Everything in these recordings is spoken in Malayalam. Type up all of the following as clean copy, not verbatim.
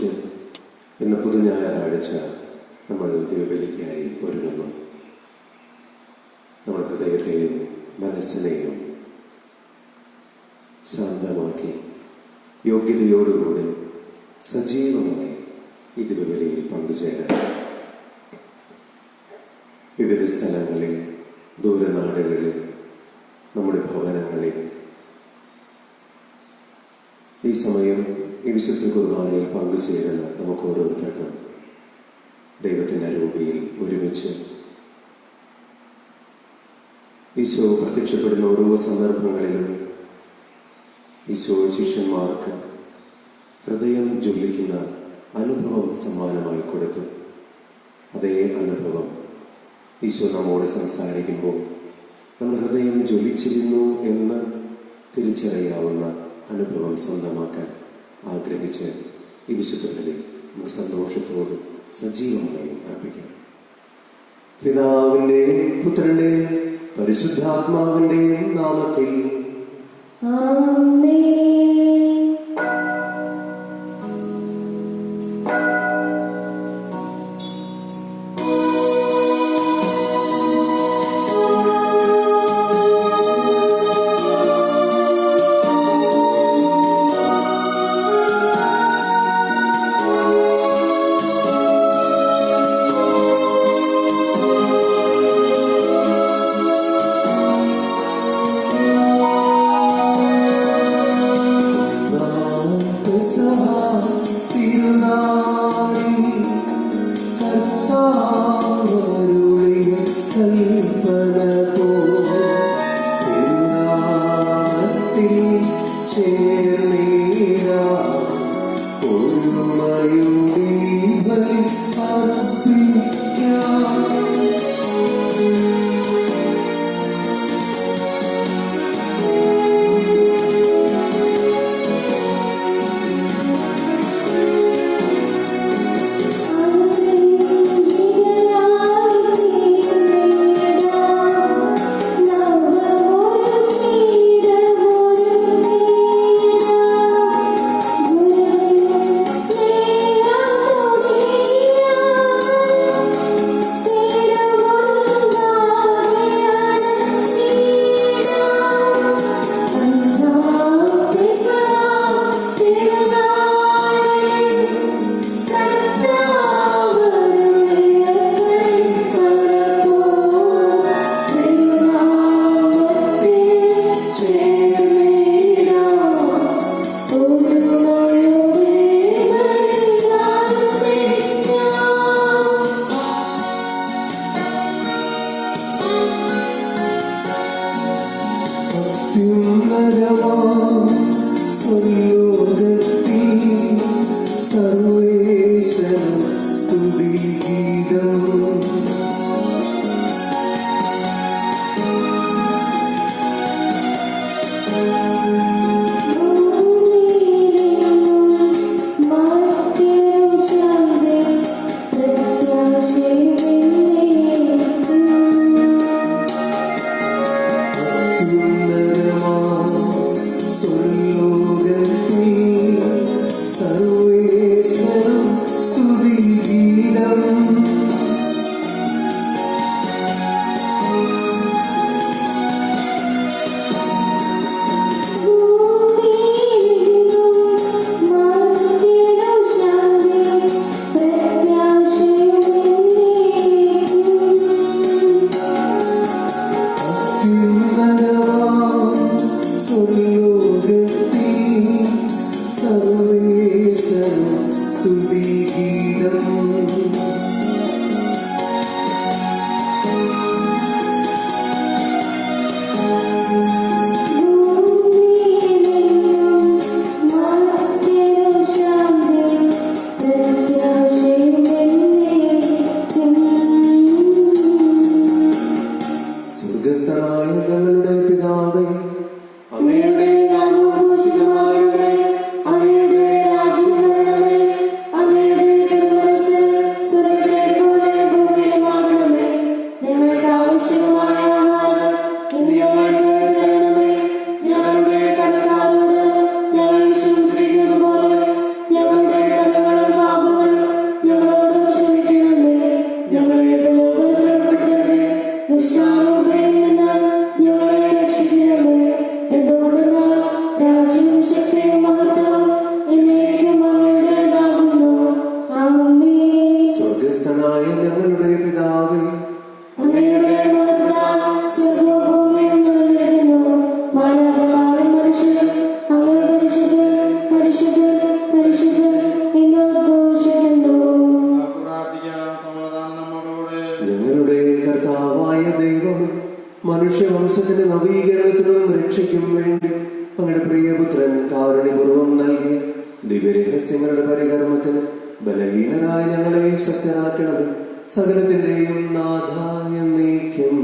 ഒരുമിച്ച് ഇന്ന് പുതുഞായറാഴ്ച നമ്മൾ ദൈവബലിക്കായി ഒരുങ്ങുന്നു. നമ്മുടെ ഹൃദയത്തെയും മനസ്സിനെയും ശാന്തമാക്കി യോഗ്യതയോടുകൂടി സജീവമായി ഈ ദൈവബലിയിൽ പങ്കുചേരാൻ വിവിധ സ്ഥലങ്ങളിൽ, ദൂരനാടുകളിൽ, നമ്മുടെ ഭവനങ്ങളിൽ ഈ സമയം ഈ വിശുദ്ധ കുർബാനയിൽ പങ്കുചേരുന്ന നമുക്ക് ഓരോരുത്തർക്കും ദൈവത്തിൻ്റെ അരൂപിയിൽ ഒരുമിച്ച് ഈശോ പ്രത്യക്ഷപ്പെടുന്ന ഓരോ സന്ദർഭങ്ങളിലും ഈശോ ശിഷ്യന്മാർക്ക് ഹൃദയം ജ്വലിക്കുന്ന അനുഭവം സമ്മാനമായി കൊടുത്തു. അതേ അനുഭവം ഈശോ നമ്മോട് സംസാരിക്കുമ്പോൾ നമ്മുടെ ഹൃദയം ജ്വലിച്ചിരുന്നു എന്ന് തിരിച്ചറിയാവുന്ന അനുഭവം സ്വന്തമാക്കാൻ ആഗ്രഹിച്ച് ഈ വിശുദ്ധ ബലി നമുക്ക് സന്തോഷത്തോടും സജീവമായും അർപ്പിക്കാം. പിതാവിൻ്റെയും പുത്രൻ്റെയും പരിശുദ്ധാത്മാവിൻ്റെയും നാമത്തിൽ ആമേൻ. അങ്ങയുടെ രാജ്യം വരണമേ, അങ്ങയുടെ തിരുമനസ്സ് സ്വർഗ്ഗത്തിൽ വംശത്തിന്റെ നവീകരണത്തിനും രക്ഷയ്ക്കും വേണ്ടി അങ്ങയുടെ പ്രിയപുത്രൻ കാരുണ്യപൂർവ്വം നൽകിയ ദിവ്യരഹസ്യങ്ങളുടെ പരികർമ്മത്തിന് ബലഹീനരായ ഞങ്ങളെ ശക്തരാക്കണമേ. സകലത്തിന്റെയും നാഥായ നീക്കും.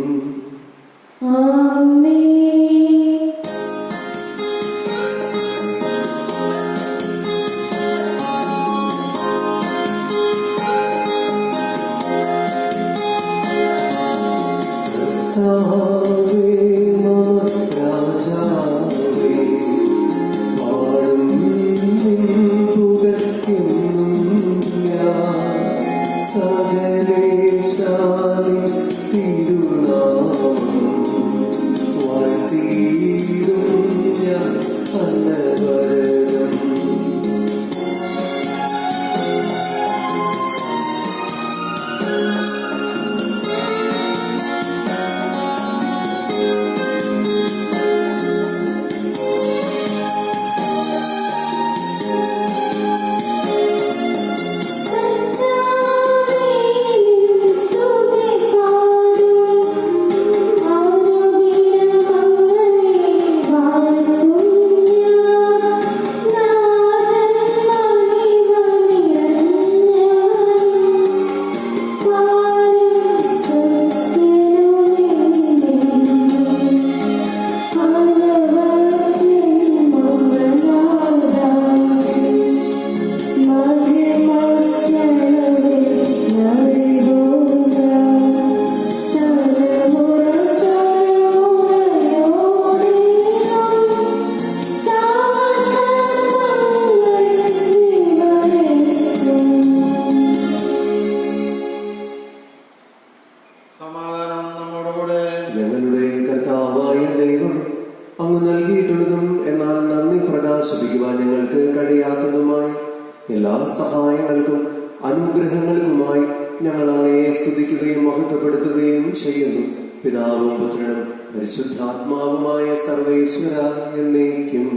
എല്ലാ സഹായങ്ങൾക്കും അനുഗ്രഹങ്ങൾക്കുമായി ഞങ്ങൾ അങ്ങയെ സ്തുതിക്കുകയും മഹത്വപ്പെടുത്തുകയും ചെയ്യുന്നു. പിതാവും പുത്രനും പരിശുദ്ധാത്മാവുമായ സർവേശ്വര എന്നേക്കും.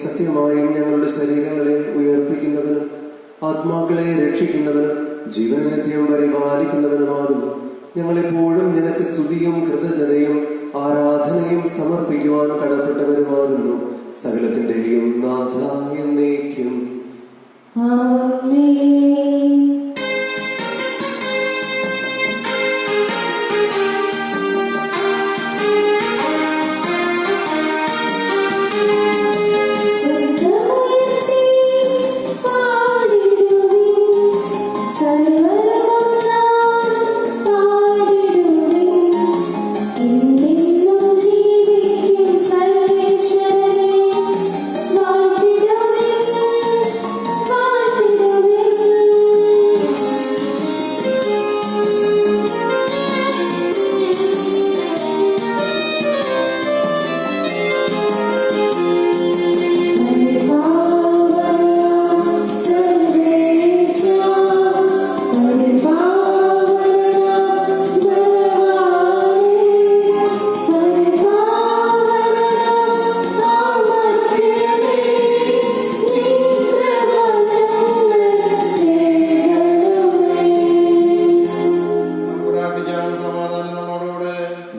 സത്യമായും ഞങ്ങളുടെ ശരീരങ്ങളെ ഉയർപ്പിക്കുന്നവനും ആത്മാക്കളെ രക്ഷിക്കുന്നവനും ജീവനെ നിത്യം പരിപാലിക്കുന്നവനുമാകുന്നു. ഞങ്ങളെപ്പോഴും നിനക്ക് സ്തുതിയും കൃതജ്ഞതയും ആരാധനയും സമർപ്പിക്കുവാൻ കടപ്പെട്ടവരുമാകുന്നു. സകലത്തിന്റെയും നാഥ എന്നേക്കും. Thank you.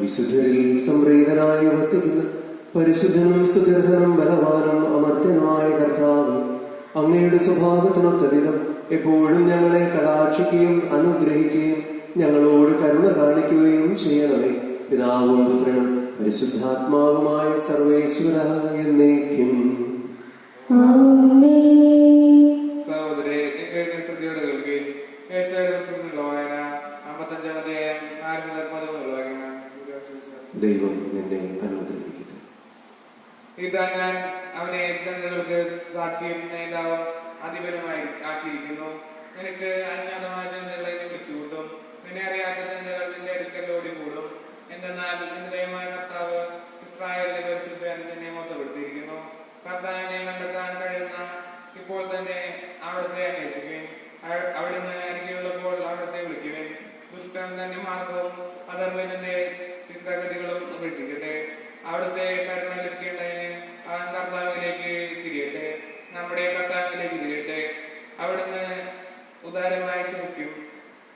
വിശുദ്ധരിൽ സംപ്രീതനായി വസിക്കുന്ന പരിശുദ്ധനും സ്തുത്യർഹനും ബലവാനും അമർത്യനുമായ കർത്താവ്, അങ്ങയുടെ സ്വഭാവത്തിനൊത്ത വിധം എപ്പോഴും ഞങ്ങളെ കടാക്ഷിക്കുകയും അനുഗ്രഹിക്കുകയും ഞങ്ങളോട് കരുണ കാണിക്കുകയും ചെയ്യണമേ. പിതാവും പുത്രനും പരിശുദ്ധാത്മാവുമായ സർവേശ്വര എന്നേക്കും. സഹോദരേ, ശ്രദ്ധയോടെ കേൾക്കുകയും ദൈവം നിന്നെ അനുഗ്രഹിക്കട്ടെ. ഇതാ ഞാൻ അവനെ ജനതകൾക്ക് സാക്ഷിയും നേതാവും അധിപനുമായി ആക്കിയിരിക്കുന്നു. നിനക്ക് അജ്ഞാതമായ ജനതകളെ വിളിച്ചുകൂട്ടും, നിന്നെ അറിയാത്ത ജനതകൾ നിന്റെ അടുക്കൽ ഓടിക്കൂടും. എന്തെന്നാൽ നിന്റെ ദൈവമായ കർത്താവ് ഇസ്രായേലിന്റെ പരിശുദ്ധൻ നിന്നെ മൊത്തപ്പെടുത്തിയിരിക്കുന്നു. കർത്താവിനെ കണ്ടെത്താൻ കഴിയുന്ന ഇപ്പോൾ തന്നെ അവിടുത്തെ അന്വേഷിക്കുവിൻ. അവിടുന്ന് അരികെയുള്ളപ്പോൾ അവിടുത്തെ വിളിക്കുവിൻ. ദുഷ്ടൻ തന്റെ മാർഗവും അധർമ്മിതന്റെ ചിന്താഗതികളും ഉപേക്ഷിക്കട്ടെ. അവിടുത്തെ കരുണ ലഭിക്കേണ്ടതിന് അവൻ കർത്താവിലേക്ക് തിരിയട്ടെ, നമ്മുടെ കർത്താവിലേക്ക് തിരിയട്ടെ. അവിടുന്ന് ഉദാരമായി ക്ഷമിക്കും.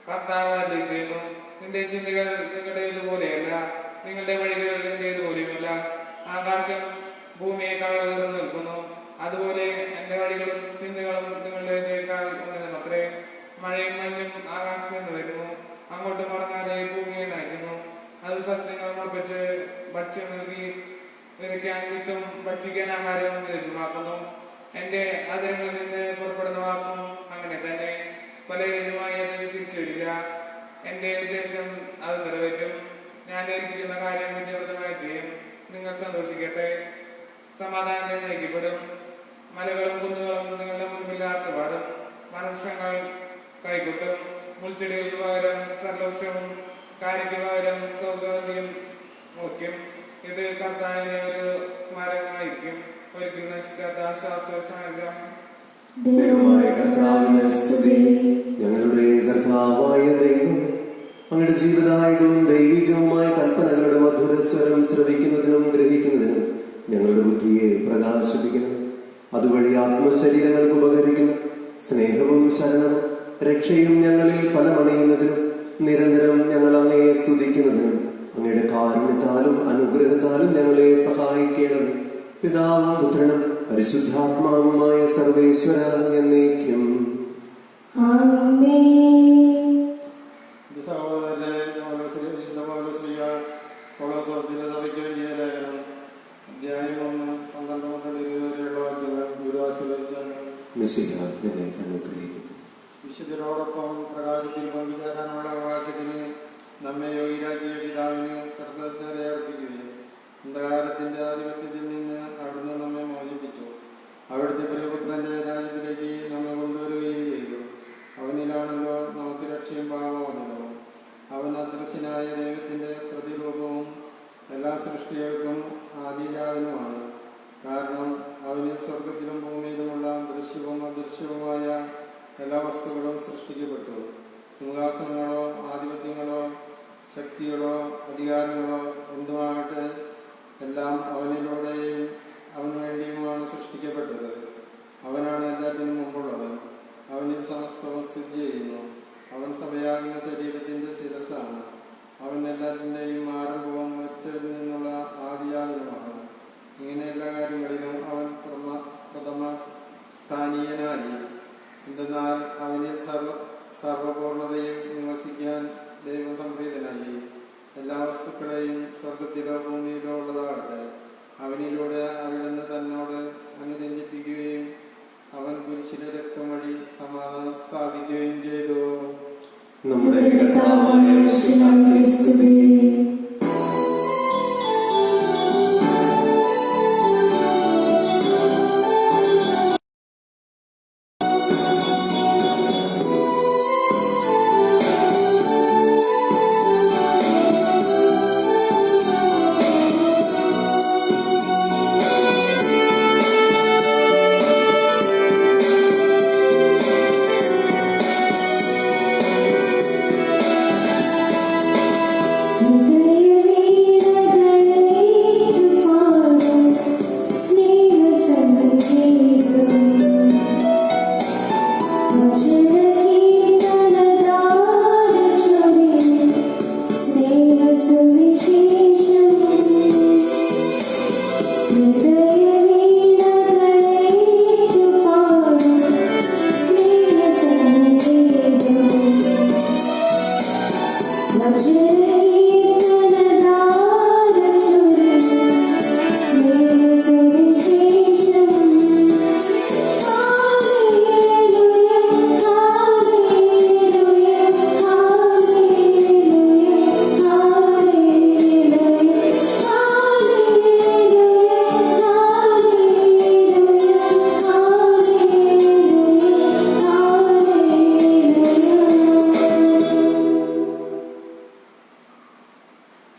കർത്താവ് അരുളി ചെയ്യുന്നു, നിന്റെ ചിന്തകൾ നിങ്ങളുടേതുപോലെയല്ല, നിങ്ങളുടെ വഴികൾ എന്റേതുപോലെയുമല്ല. ആകാശം ഭൂമിയേക്കാൾ ഉയർന്നു നിൽക്കുന്നു, അതുപോലെ എന്റെ വഴികളും ചിന്തകളും നിങ്ങളുടേതിനേക്കാൾ ഉന്നതമത്രേ. മഴയും മഞ്ഞും ആകാശത്ത് നിന്ന് വരുന്നു, അങ്ങോട്ട് മടങ്ങാതെ ഭൂമിയെ നയിക്കുന്നു. അത് സസ്യങ്ങൾ മുളപ്പിച്ച് ഭക്ഷ്യം നൽകി വിതയ്ക്കാൻ വിത്തും ഭക്ഷിക്കാൻ ആഹാരവും ലഭ്യമാക്കുന്നു. എന്റെ അതിരങ്ങളിൽ നിന്ന് പുറപ്പെടുന്ന വാക്കും അങ്ങനെ തന്നെ. പലരുമായി അത് തിരിച്ചു വരില്ല. എന്റെ ഉദ്ദേശം അത് നിറവേറ്റും. ഞാൻ ഏൽപ്പിക്കുന്ന കാര്യം വിജയപ്രദമായി ചെയ്യും. നിങ്ങൾ സന്തോഷിക്കട്ടെ, സമാധാനത്തെ നയിക്കപ്പെടും. മലകളും കുന്നുകളും നിങ്ങളുടെ മുൻപിൽ ആർത്തുപാടും. വനവൃക്ഷങ്ങൾ കൈകൊട്ടും. മുൾച്ചെടികൾക്ക് പകരം സർവവൃക്ഷവും കാരിക്ക് പകരം സൗഗന്ധികം മുളയ്ക്കും. ഇത് കർത്താവിന് ഒരു സ്മാരകമായിരിക്കും, ഒരിക്കലും നശിക്കാത്ത ശാസ്ത്രം. ദൈവമായ കർത്താവിനെ സ്തുതി. ഞങ്ങളുടെ കർത്താവായ ദൈവം, അങ്ങയുടെ ജീവദായകവും ദൈവികവുമായ കൽപ്പനകളുടെ മധുരസ്വരം ശ്രവിക്കുന്നതിനും ഗ്രഹിക്കുന്നതിനും ഞങ്ങളുടെ ബുദ്ധിയെ പ്രകാശിപ്പിക്കണം. അതുവഴി ആത്മശരീരങ്ങൾക്ക് ഉപകരിക്കുന്ന സ്നേഹവും ശരണവും രക്ഷയും ഞങ്ങളിൽ ഫലമണിയുന്നതിനും നിരന്തരം ഞങ്ങൾ അങ്ങയെ സ്തുതിക്കുന്നതിനും അങ്ങയുടെ കാരുണ്യത്താലും അനുഗ്രഹത്താലും ഞങ്ങളെ സഹായിക്കണമേ. പിതാവും പുത്രനും പരിശുദ്ധാത്മാവുമായ സർവേശ്വര എന്നേക്കും. വിശുദ്ധരോടൊപ്പം പ്രകാശത്തിൽ പങ്കുചേരാനുള്ള അവകാശത്തിന് നമ്മെ യോഗ്യരാക്കിയ പിതാവിന് കൃതജ്ഞത അർപ്പിക്കുകയും അന്ധകാരത്തിന്റെ ആധിപത്യത്തിൽ നിന്ന് അവിടുന്ന് നമ്മെ മോചിപ്പിച്ചു അവിടുത്തെ പ്രിയപുത്രന്റെ രാജ്യത്തിലേക്ക് നമ്മെ കൊണ്ടുവരികയും ചെയ്തു. അവനിലാണല്ലോ നമുക്ക് രക്ഷയും ഭാവമാണല്ലോ. അവൻ അദൃശ്യനായ ദൈവത്തിന്റെ പ്രതിരൂപവും എല്ലാ സൃഷ്ടികൾക്കും ആദിജാതനുമാണ്. കാരണം അവനിൽ സ്വർഗത്തിലും ഭൂമിയിലുമുള്ള ദൃശ്യവും അദൃശ്യവുമായ എല്ലാ വസ്തുക്കളും സൃഷ്ടിക്കപ്പെട്ടു. സിംഹാസനങ്ങളോ ആധിപത്യങ്ങളോ ശക്തികളോ അധികാരങ്ങളോ എന്തുമാകട്ടെ, എല്ലാം അവനിലൂടെയും അവന് വേണ്ടിയുമാണ് സൃഷ്ടിക്കപ്പെട്ടത്. അവനാണ് എല്ലാറ്റിനും മുമ്പുള്ളത്. അവനിൽ സമസ്തവും സ്ഥിതി ചെയ്യുന്നു. അവൻ സഭയാകുന്ന ശരീരത്തിന്റെ ശിരസ്സാണ്. അവൻ എല്ലാറ്റിൻ്റെയും ആരംഭവും മരിച്ചവരിൽ നിന്നുള്ള ആദിജാതനുമാണ്. ഇങ്ങനെ എല്ലാ കാര്യങ്ങളിലും അവൻ പ്രഥമ സ്ഥാനീയനായി. എന്തെന്നാൽ അവനിൽ സർവപൂർണതയും നിവസിക്കാൻ ദൈവം സംപ്രീതനായി. എല്ലാ വസ്തുക്കളെയും സ്വർഗത്തിലോ ഭൂമിയിലോ ഉള്ളതാകട്ടെ അവനിലൂടെ അവിടുന്ന് തന്നോട് അനുരഞ്ജിപ്പിക്കുകയും അവൻ കുരിശിലെ രക്തം വഴി സമാധാനം സ്ഥാപിക്കുകയും ചെയ്തു. നമ്മുടെ With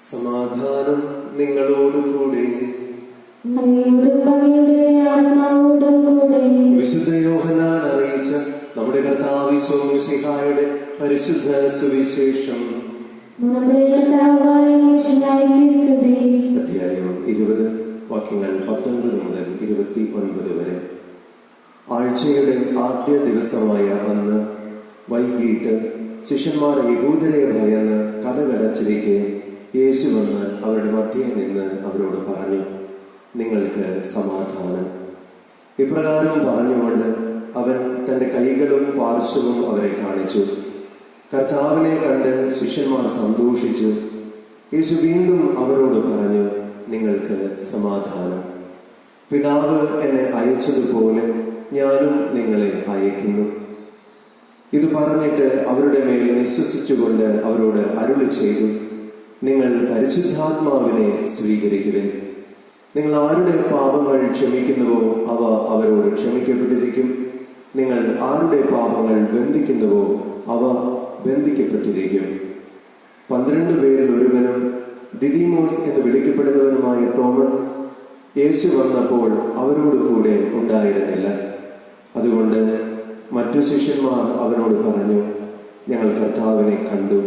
സമാധാനം നിങ്ങളോട് കൂടെ. വിശുദ്ധ യോഹന്നാൻ അറിയിച്ച നമ്മുടെ കർത്താവ് ഈശോ മിശിഹായുടെ പരിശുദ്ധ സുവിശേഷം. അധ്യായം 20 വാക്യങ്ങൾ 19 മുതൽ 29 വരെ. ആഴ്ചയുടെ ആദ്യ ദിവസമായ അന്ന് വൈകിട്ട് ശിഷ്യന്മാർ യഹൂദരെ ഭയന്ന് കതകടച്ചിരിക്കെ യേശു വന്ന് അവരുടെ മധ്യേ നിന്ന് അവരോട് പറഞ്ഞു, നിങ്ങൾക്ക് സമാധാനം. ഇപ്രകാരം പറഞ്ഞുകൊണ്ട് അവൻ തന്റെ കൈകളും പാർശ്വവും അവരെ കാണിച്ചു. കർത്താവിനെ കണ്ട് ശിഷ്യന്മാർ സന്തോഷിച്ചു. യേശു വീണ്ടും അവരോട് പറഞ്ഞു, നിങ്ങൾക്ക് സമാധാനം. പിതാവ് എന്നെ അയച്ചതുപോലെ ഞാനും നിങ്ങളെ അയക്കുന്നു. ഇത് പറഞ്ഞിട്ട് അവരുടെ മേൽ നിശ്വസിച്ചുകൊണ്ട് അവരോട് അരുളി ചെയ്തു, നിങ്ങൾ പരിശുദ്ധാത്മാവിനെ സ്വീകരിക്കുവിൻ. നിങ്ങൾ ആരുടെ പാപങ്ങൾ ക്ഷമിക്കുന്നുവോ അവ അവരോട് ക്ഷമിക്കപ്പെട്ടിരിക്കും. നിങ്ങൾ ആരുടെ പാപങ്ങൾ ബന്ധിക്കുന്നുവോ അവ ബന്ധിക്കപ്പെട്ടിരിക്കും. 12 പേരിൽ ഒരുവനും ദിദിമോസ് എന്ന് വിളിക്കപ്പെടുന്നവനുമായ തോമസ് യേശു വന്നപ്പോൾ അവരോട് കൂടെ ഉണ്ടായിരുന്നില്ല. അതുകൊണ്ട് മറ്റു ശിഷ്യന്മാർ അവനോട് പറഞ്ഞു, ഞങ്ങൾ കർത്താവിനെ കണ്ടു.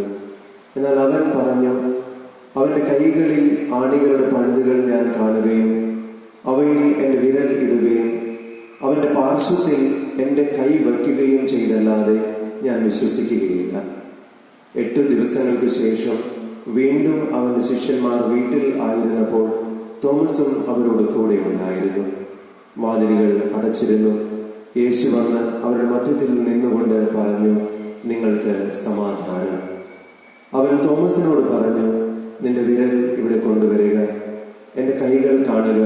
എന്നാൽ അവൻ പറഞ്ഞു, അവന്റെ കൈകളിൽ ആണികളുടെ പഴുതുകൾ ഞാൻ കാണുകയും അവയിൽ എൻ്റെ വിരൽ ഇടുകയും അവന്റെ പാർശ്വത്തിൽ എൻ്റെ കൈ വയ്ക്കുകയും ചെയ്തല്ലാതെ ഞാൻ വിശ്വസിക്കുകയില്ല. 8 ദിവസങ്ങൾക്ക് ശേഷം വീണ്ടും അവന്റെ ശിഷ്യന്മാർ വീട്ടിൽ ആയിരുന്നപ്പോൾ തോമസും അവരോട് കൂടെ ഉണ്ടായിരുന്നു. വാതിലുകൾ അടച്ചിരുന്നു. യേശു വന്ന് അവരുടെ മധ്യത്തിൽ നിന്നുകൊണ്ട് പറഞ്ഞു, നിങ്ങൾക്ക് സമാധാനം. അവൻ തോമസിനോട് പറഞ്ഞു, നിന്റെ വിരൽ ഇവിടെ കൊണ്ടുവരിക, എൻ്റെ കൈകൾ കാണുക,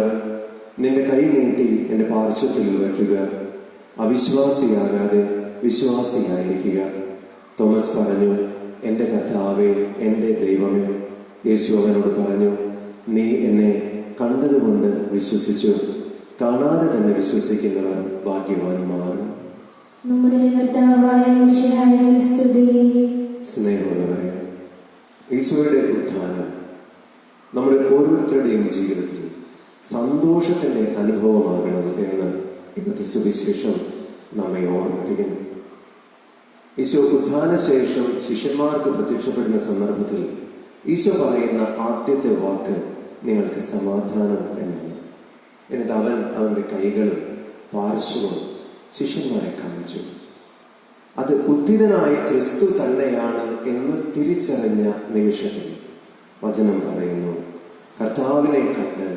നിന്റെ കൈ നീട്ടി എൻ്റെ പാർശ്വത്തിൽ വയ്ക്കുക. അവിശ്വാസിയാകാതെ വിശ്വാസിയായിരിക്കുക. തോമസ് പറഞ്ഞു, എൻ്റെ കർത്താവേ, എൻ്റെ ദൈവമേ. യേശു അവനോട് പറഞ്ഞു, നീ എന്നെ കണ്ടതുകൊണ്ട് വിശ്വസിച്ചു. കാണാതെ തന്നെ വിശ്വസിക്കുന്നവർ ഭാഗ്യവാന്മാർ. സ്നേഹമുള്ളവരെ, ഈശോയുടെ ഉത്ഥാനം നമ്മുടെ ഓരോരുത്തരുടെയും ജീവിതത്തിൽ സന്തോഷത്തിന്റെ അനുഭവമാകണം എന്ന് ഇന്നത്തെ സുവിശേഷം നമ്മെ ഓർമ്മിപ്പിക്കുന്നു. ഈശോ ഉത്ഥാന ശേഷം ശിഷ്യന്മാർക്ക് പ്രത്യക്ഷപ്പെടുന്ന സന്ദർഭത്തിൽ ഈശോ പറയുന്ന ആദ്യത്തെ വാക്ക് നിങ്ങൾക്ക് സമാധാനം എന്നാണ്. എന്നിട്ട് അവന്റെ കൈകളും പാർശ്വവും ശിഷ്യന്മാരെ കാണിച്ചു. അത് ഉദ്ധിതനായ ക്രിസ്തു തന്നെയാണ് എന്ന് തിരിച്ചറിഞ്ഞ നിമിഷത്തിൽ വചനം പറയുന്നു, കർത്താവിനെ കണ്ട്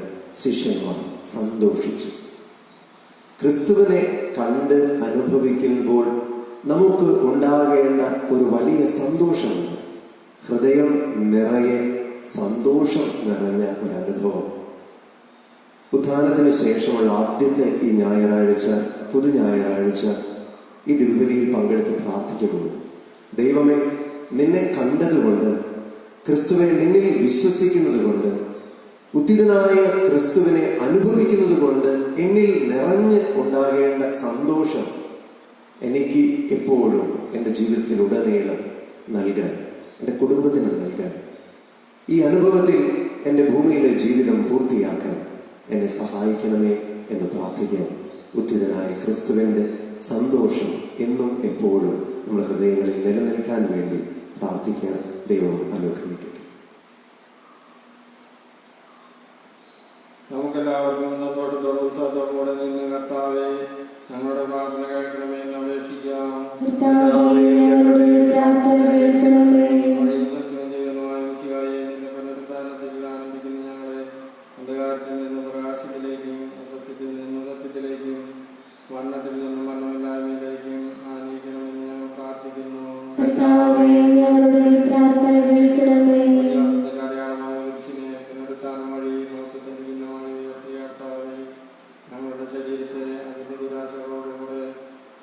ശിഷ്യന്മാർ സന്തോഷിച്ചു. ക്രിസ്തുവിനെ കണ്ട് അനുഭവിക്കുമ്പോൾ നമുക്ക് ഉണ്ടാകേണ്ട ഒരു വലിയ സന്തോഷമുണ്ട്. ഹൃദയം നിറയെ സന്തോഷം നിറഞ്ഞ ഒരനുഭവം. ഉത്ഥാനത്തിന് ശേഷമുള്ള ആദ്യത്തെ ഈ ഞായറാഴ്ച, പുതു ഞായറാഴ്ച, ഈ ദിവ്യബലിയിൽ പങ്കെടുത്ത് പ്രാർത്ഥിക്കുമ്പോൾ, ദൈവമേ, നിന്നെ കണ്ടതുകൊണ്ട്, ക്രിസ്തുവിനെ നിന്നിൽ വിശ്വസിക്കുന്നത് കൊണ്ട്, ഉദ്ധിതനായ ക്രിസ്തുവിനെ അനുഭവിക്കുന്നത് കൊണ്ട് എന്നിൽ നിറഞ്ഞ് ഉണ്ടാകേണ്ട സന്തോഷം എനിക്ക് എപ്പോഴും എൻ്റെ ജീവിതത്തിലുടനീളം നൽകാൻ, എൻ്റെ കുടുംബത്തിന് നൽകാൻ, ഈ അനുഭവത്തിൽ എൻ്റെ ഭൂമിയിലെ ജീവിതം പൂർത്തിയാക്കാൻ എന്നെ സഹായിക്കണമേ എന്ന് പ്രാർത്ഥിക്കാം. ഉദ്ധിതനായ ക്രിസ്തുവിൻ്റെ സന്തോഷം എന്നും എപ്പോഴും നമ്മുടെ ഹൃദയങ്ങളിൽ നിലനിൽക്കാൻ വേണ്ടി പ്രാർത്ഥിക്കാൻ ദൈവം അനുഗ്രഹിക്കട്ടെ. നമുക്കെല്ലാവർക്കും സന്തോഷത്തോടും ഉത്സാഹത്തോടും കൂടെ നിന്ന് കർത്താവേ, ഞങ്ങളുടെ പ്രാർത്ഥന കേൾക്കണമേ എന്ന് അപേക്ഷിക്കാം. സത്യം ജീവനുമായ മിശിഹായേ, നിന്റെ പുനരുത്ഥാനത്തിൽ ആനന്ദിക്കുന്ന ഞങ്ങളെ അന്ധകാരത്തിൽ നിന്ന് പ്രകാശത്തിലേക്കും അസത്യത്തിൽ നിന്ന് സത്യത്തിലേക്കും മരണത്തിൽ നിന്ന് മരണമില്ലായ്മയിലേക്കും ആനയിക്കണമെന്ന് ഞങ്ങൾ പ്രാർത്ഥിക്കുന്നു. അടയാളമായ കുരിശിനെ പുനരുത്ഥാനം വഴി മഹത്വത്തിന്റെ ഭിന്നമായി ഉയർത്തിയ കർത്താവേ, ഞങ്ങളുടെ ശരീരത്തെ അതിന്റെ ദുരാശകളോടുകൂടെ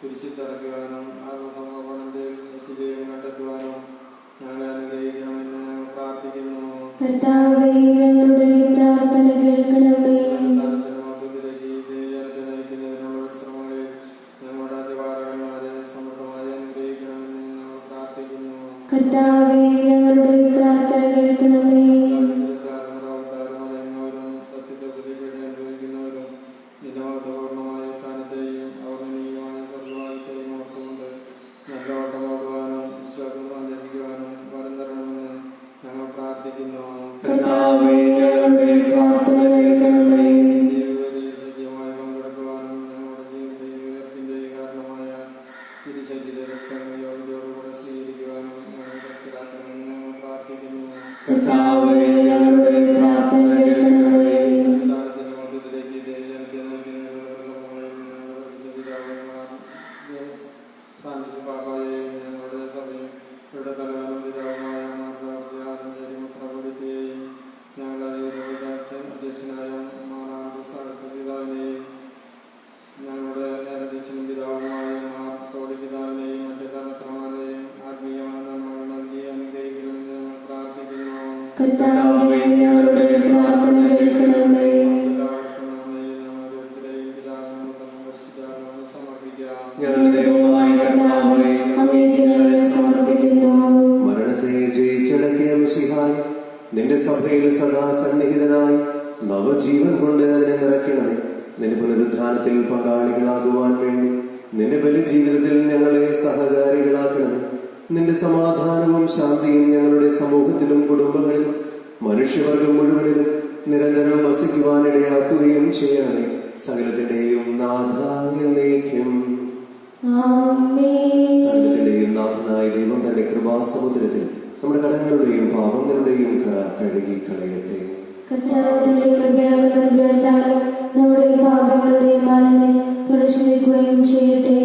കുരിശിൽ തറയ്ക്കുവാനും ആത്മസമർപ്പണത്തിൽ നിത്യജീവൻ കണ്ടെത്തുവാനും ഞങ്ങളെ അനുഗ്രഹിക്കണമെന്ന് ഞങ്ങൾ പ്രാർത്ഥിക്കുന്നു. മഹത്വത്തിലേക്ക് ദൈവജനത്തെ നയിക്കുന്നതിനുള്ള പരിശ്രമങ്ങളിൽ ഞങ്ങളുടെ അതിവാരകന്മാരെ സമൃദ്ധമായി അനുഗ്രഹിക്കണമെന്ന് ഞങ്ങൾ പ്രാർത്ഥിക്കുന്നു. കർത്താവേ, ഞങ്ങളുടെ പ്രാർത്ഥന കേൾക്കണമേ. കർത്താവേ, ഞങ്ങളുടെ പ്രാർത്ഥന കേൾക്കണമേ. സത്യമായി പങ്കെടുക്കുവാനും ഞങ്ങളുടെ ജീവിതത്തെയും ഉയർപ്പിന്റെയും കാരണമായ തിരുശരീര രക്തങ്ങളോടുകൂടെ സ്വീകരിക്കുവാനും ഞങ്ങൾ ഭക്തരാക്കണമെന്ന് ഞങ്ങൾ പ്രാർത്ഥിക്കുന്നു. കർത്താവേ, ഞങ്ങളുടെ പ്രാർത്ഥന കേൾക്കണമേ. താരത്തിന്റെ മധ്യത്തിലേക്ക് ജനത്തെ നൽകുന്നതിനുള്ള സമൂഹം ഞങ്ങളുടെ പിതാക്കന്മാർ ഫ്രാൻസിസ് പാപ്പായെയും ഞങ്ങളുടെ സഭയും ഇവിടെ തലവനും പിതാവുമായ പ്രഭുത്തെയും ഞങ്ങളുടെ അധ്യക്ഷനായ പിതാവിനെയും ഞങ്ങളുടെ മേലധ്യക്ഷനും പിതാവുമായ മാർത്തോടി പിതാവിനെയും മറ്റു തലത്രമാരെയും ആത്മീയമായ നമ്മൾ നൽകി അനുഗ്രഹിക്കണമെന്ന് ഞങ്ങൾ പ്രാർത്ഥിക്കുന്നു. കർത്താവേ, ഞങ്ങളുടെ പ്രാർത്ഥന കേൾക്കണമേ. ഞങ്ങളുടെ ദൈവമായ കർത്താവേ, അങ്ങേക്ക് ഞങ്ങൾ സമർപ്പിക്കുന്നു. മരണത്തെ ജയിച്ചടക്കിയ മിശിഹായേ, നിന്റെ സഭയിൽ സദാ സന്നിഹിതനായി നവജീവൻ കൊണ്ട് അതിനെ നിറയ്ക്കണമേ. നിന്റെ പുനരുദ്ധാനത്തിൽ പങ്കാളികളാകുവാൻ വേണ്ടി നിന്റെ ബലിജീവിതത്തിൽ ഞങ്ങളെ സഹകാരികളാക്കണമേ. നിന്റെ സമാധാനവും ശാന്തിയും ഞങ്ങളുടെ സമൂഹത്തിലും കുടുംബങ്ങളിലും മനുഷ്യവർഗം മുഴുവനിലും നിരന്തരം വസിക്കുവാനിടയാക്കുകയും ചെയ്യണമേ. സകലത്തിന്റെയും നാഥ എന്നേക്കും. ആമേൻ. സകലത്തിന്റെയും നാഥനായ ദൈവം തന്റെ കൃപാസമുദ്രത്തിൽ നമ്മുടെ കടങ്ങളുടെയും പാപങ്ങളുടെയും കറ കഴുകി കളയട്ടെ. കർത്താവിന്റെ കൃപയാലും അനുഗ്രഹത്താലും നമ്മുടെ പാപങ്ങളുടെ മാലിന്യം തുടച്ചു നീക്കുകയും ചെയ്യട്ടെ.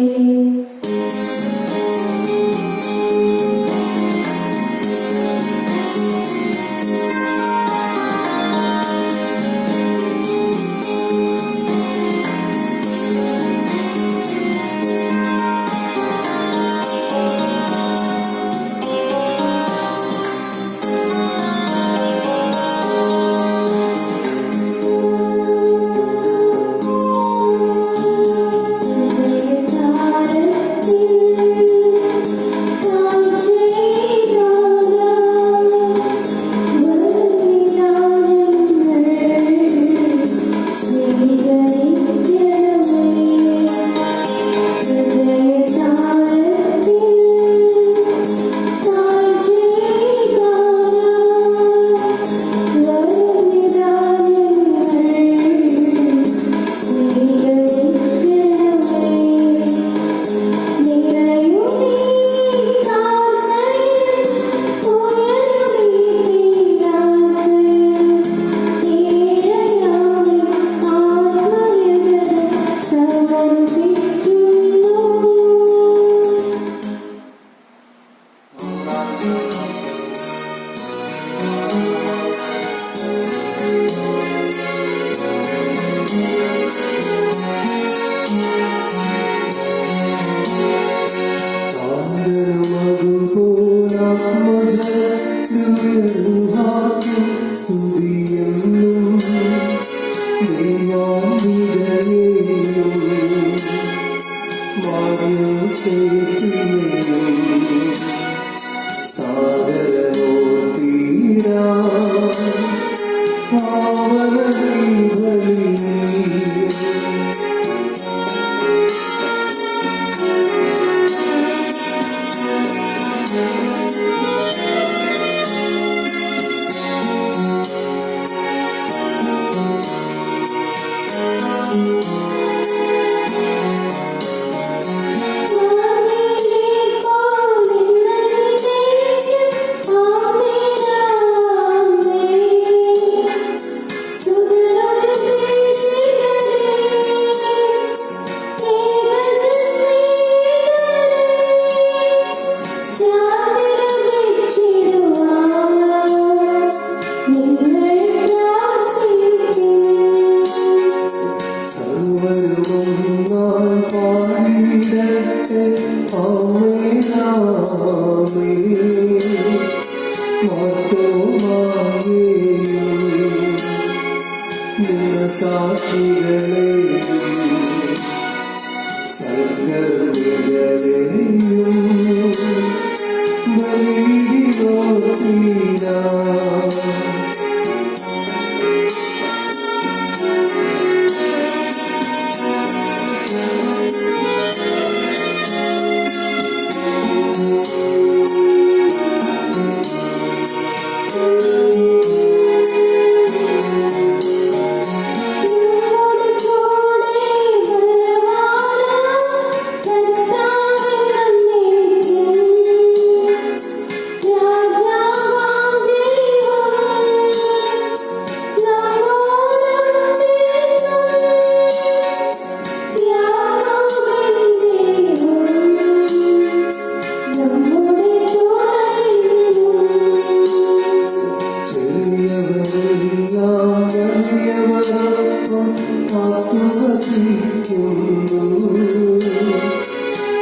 പ്രിയവനൊപ്പം കാത്തുവസിക്കുന്നു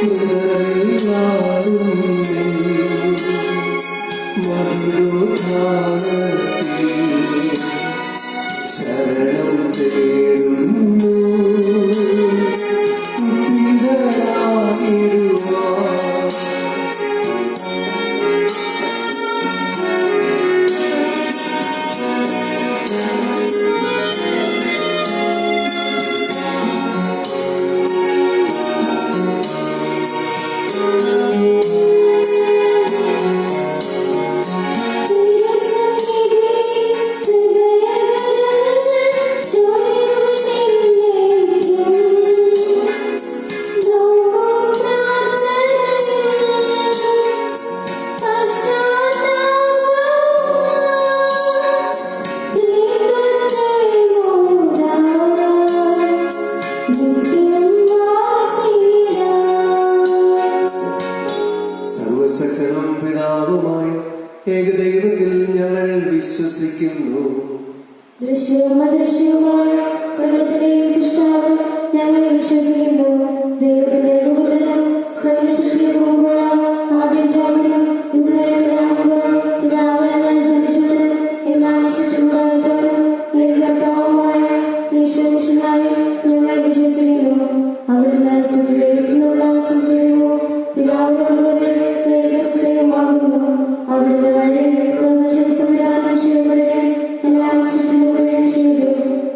മൃതരെല്ലാരും മധുരോധാനത്തിൽ ശരണം തേടുന്നു ഉദ്ധിതരായിടുവാൻ. സർവശക്തനും പിതാവുമായ ഏകദൈവത്തിൽ ഞങ്ങൾ വിശ്വസിക്കുന്നു. ദൃശ്യവും അദൃശ്യവുമായ സകലത്തിന്റെയും സൃഷ്ടാവ് ഞങ്ങൾ വിശ്വസിക്കുന്നു. ദൈവത്തിന്റെ ഏകപുത്രനും സകല സൃഷ്ടികൾക്ക് മുമ്പുള്ള ആദ്യജാതനും യുഗങ്ങൾക്കെല്ലാം മുമ്പ് പിതാവിനെന്ന ജനിച്ചവനും എല്ലാം സൃഷ്ടിയുണ്ടായവനും ഏകകർത്താവുമായ ഈശോമിശിഹായിൽ ഞങ്ങൾ വിശ്വസിക്കുന്നു. അവിടുന്ന് സത്യദൈവത്തിനുള്ള സത്യവും പിതാവിനോടുകൂടി ഏകസ്ഥയുമാകുന്നു. അവിടുന്ന് വഴി ക്രമശം സംവിധാനം ചെയ്യപ്പെടുകയും എല്ലാം സൃഷ്ടിക്കുകയും ചെയ്തു.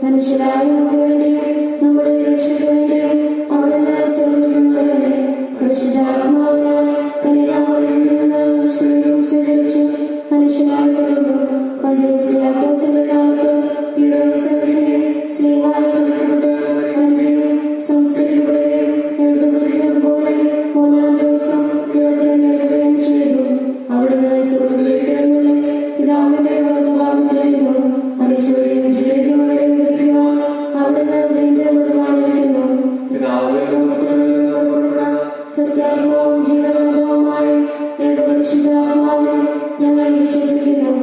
മനുഷ്യരായ നമുക്ക് വേണ്ടിയും നമ്മുടെ രക്ഷയ്ക്ക് വേണ്ടിയും അവിടുന്ന് സ്വർഗ്ഗത്തിൽ നിന്നിറങ്ങി പരിശുദ്ധാത്മാവിനാൽ കന്യകാമറിയത്തിൽ നിന്ന് ശരീരം സ്വീകരിച്ചു മനുഷ്യനായി പിറന്നു. പന്തിയോസ് പിലാത്തോസിന്റെ കാലത്ത് പീഡനം സഹിക്കുകയും സ്ലീവായി കൊടുക്കപ്പെട്ട് മരിക്കുകയും സംസ്കരിക്കപ്പെടുകയും എഴുതപ്പെട്ടിരിക്കുന്നതുപോലെ മൂന്നാം ദിവസം ഉയർപ്പിനെ നേടുകയും ചെയ്തു. അവിടുന്ന് സ്വർഗ്ഗത്തിലേക്ക് എഴുന്നള്ളി പിതാവിന്റെ വലതുഭാഗത്തിലിരുന്നു. മരിച്ചവരെയും ജീവിക്കുന്നവരെയും വിധിക്കുവാൻ അവിടുന്ന് വീണ്ടും വരുവാനിരിക്കുന്നു. സത്യാത്മാവും ജീവനാഥവുമായ ഏകപരിശുദ്ധാത്മാവിലും ഞങ്ങൾ വിശ്വസിക്കുന്നു.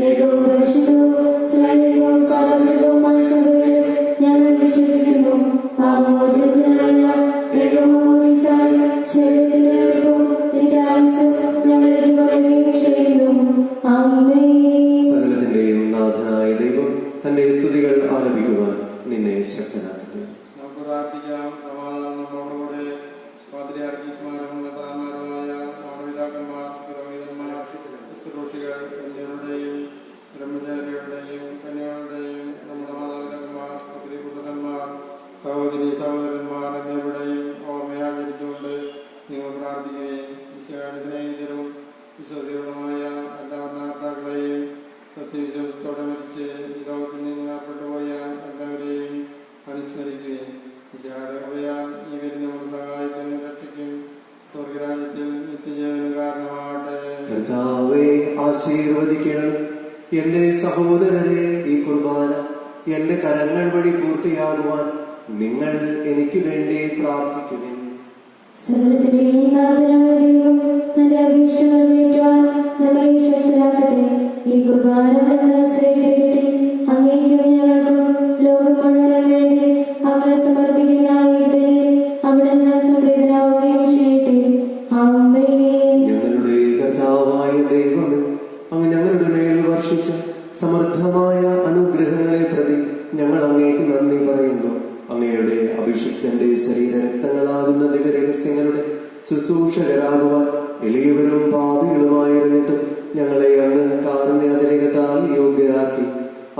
ഏകവും പരിശുദ്ധവും സ്നേഹികവും സാർവത്രികവുമായ സഭയിലും ഞങ്ങൾ വിശ്വസിക്കുന്നു. പാപമോചനത്തിനായുള്ള ഏകമോദീസായി ശരീരത്തിന്റെ ഏർപ്പും നിത്യായുസ്സും ഞങ്ങൾ ഏറ്റുപറയുകയും ചെയ്യുന്നു. ആമേൻ. സകലത്തിന്റെയും നാഥനായ ദൈവം തന്റെ സ്തുതികൾ ആലപിക്കുവാൻ നിന്നെ ശക്തനാക്കട്ടെ. നമുക്ക് പ്രാർത്ഥിക്കാം. സമാധാനം നമ്മോടുകൂടെ. പാത്രിയാർക്കീസ്മാരും മെത്രാന്മാരുമായ മാതാപിതാക്കന്മാർ, പുരോഹിതന്മാർ, ശുശ്രൂഷികൾ എന്നിവരുടെയും ബ്രഹ്മചാരികളുടെയും കന്യകളുടെയും നമ്മുടെ മാതാപിതാക്കന്മാർ, പുത്രിപുത്രന്മാർ, സഹോദരി സഹോദരന്മാർ എന്നിവരുടെയും ഓർമ്മയാചരിച്ചുകൊണ്ട് നിങ്ങൾ പ്രാർത്ഥിക്കുകയും ഈശോയുടെ സ്നേഹിതരും വിശ്വാസികളുമായ എല്ലാ ഭരണകർത്താക്കളെയും സത്യവിശ്വാസത്തോടെ മരിച്ച് ഈ ലോകത്തിൽ നിന്ന് ഏർപ്പെട്ടുപോയ എല്ലാവരെയും അനുസ്മരിക്കുകയും ഈശോയുടെ കൃപയാൽ ഈ വരുന്ന നമ്മുടെ സഹായത്തിനും രക്ഷയ്ക്കും സ്വർഗരാജ്യത്തിൽ നിത്യജീവനും കാരണമാവട്ടെ. കർത്താവേ ആശീർവദിക്കണം. എന്റെ സഹോദരരെ, ഈ കുർബാന എന്റെ കരങ്ങൾ വഴി പൂർത്തിയാകുവാൻ നിങ്ങൾ എനിക്ക് വേണ്ടി പ്രാർത്ഥിക്കുവിൻ. സകലത്തിന്റെയും നാഥനായ ദൈവം തന്റെ അപേക്ഷ നിറവേറ്റുവാൻ നമ്മെ ശക്തരാക്കട്ടെ. ഈ കുർബാന അവിടുന്ന് സ്വീകരിക്കട്ടെ. അങ്ങേക്കും ഞങ്ങൾക്കും ലോകം മുഴുവനും വേണ്ടി അങ്ങ് സമർപ്പിക്കുന്ന ഈ ബലിയിൽ അവിടുന്ന് സംപ്രീതനാവുകയും ചെയ്യട്ടെ. ആമേൻ. ഞങ്ങളുടെ കർത്താവായ ദൈവമേ, അങ്ങ് ഞങ്ങളുടെ മേൽ വർഷിച്ച സമൃദ്ധമായ അനുഗ്രഹങ്ങളെ പ്രതി ഞങ്ങൾ അങ്ങേക്ക് നന്ദി പറയുന്നു. അങ്ങയുടെ അഭിഷിക്തന്റെ ശരീരരക്തങ്ങളാകുന്ന ദിവ്യരഹസ്യങ്ങളുടെ ശുശ്രൂഷകരാകുവാൻ എളിയവരും പാപികളുമായിരുന്നിട്ടും ഞങ്ങളെ അങ്ങ് കാരുണ്യാതിരേകത്താൽ യോഗ്യരാക്കി.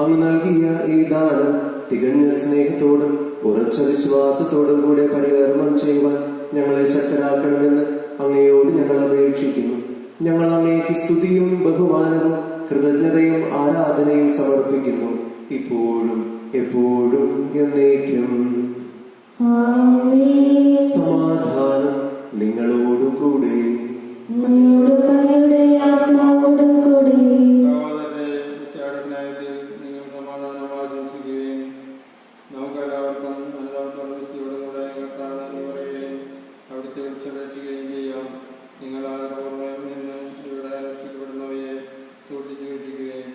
അങ്ങ് നൽകിയ ഈ ദാനം തികഞ്ഞ സ്നേഹത്തോടും ഉറച്ച വിശ്വാസത്തോടും കൂടെ പരികർമ്മം ചെയ്യുവാൻ ഞങ്ങളെ ശക്തരാക്കണമെന്ന് അങ്ങയോട് ഞങ്ങൾ അപേക്ഷിക്കുന്നു. ഞങ്ങൾ അങ്ങേക്ക് സ്തുതിയും ബഹുമാനവും കൃതജ്ഞതയും ആരാധനയും സമർപ്പിക്കുന്നു, ഇപ്പോഴും എപ്പോഴും എന്നേക്കും. ആമേൻ. സമാധാനം നിങ്ങളോടുകൂടെ. അങ്ങയോടും അങ്ങയുടെ ആത്മാവോടും കൂടി. സഹോദരരെ, ഈശോയുടെ സ്നേഹത്തിൽ നിങ്ങൾ സമാധാനം ആശംസിക്കുകയും നമുക്കെല്ലാവർക്കും അനുതാപത്തോടും വിശുദ്ധിയോടും കൂടെ കർത്താവിനെ നന്ദി പറയുകയും അവിടുത്തെ വിളിച്ചപേക്ഷിക്കുകയും ചെയ്യാം. നിങ്ങൾ ആദരപൂർവ്വം നിന്ന് ഇവിടെ അനുഷ്ഠിക്കപ്പെടുന്നവയെ സൂക്ഷിച്ചു വീക്ഷിക്കുകയും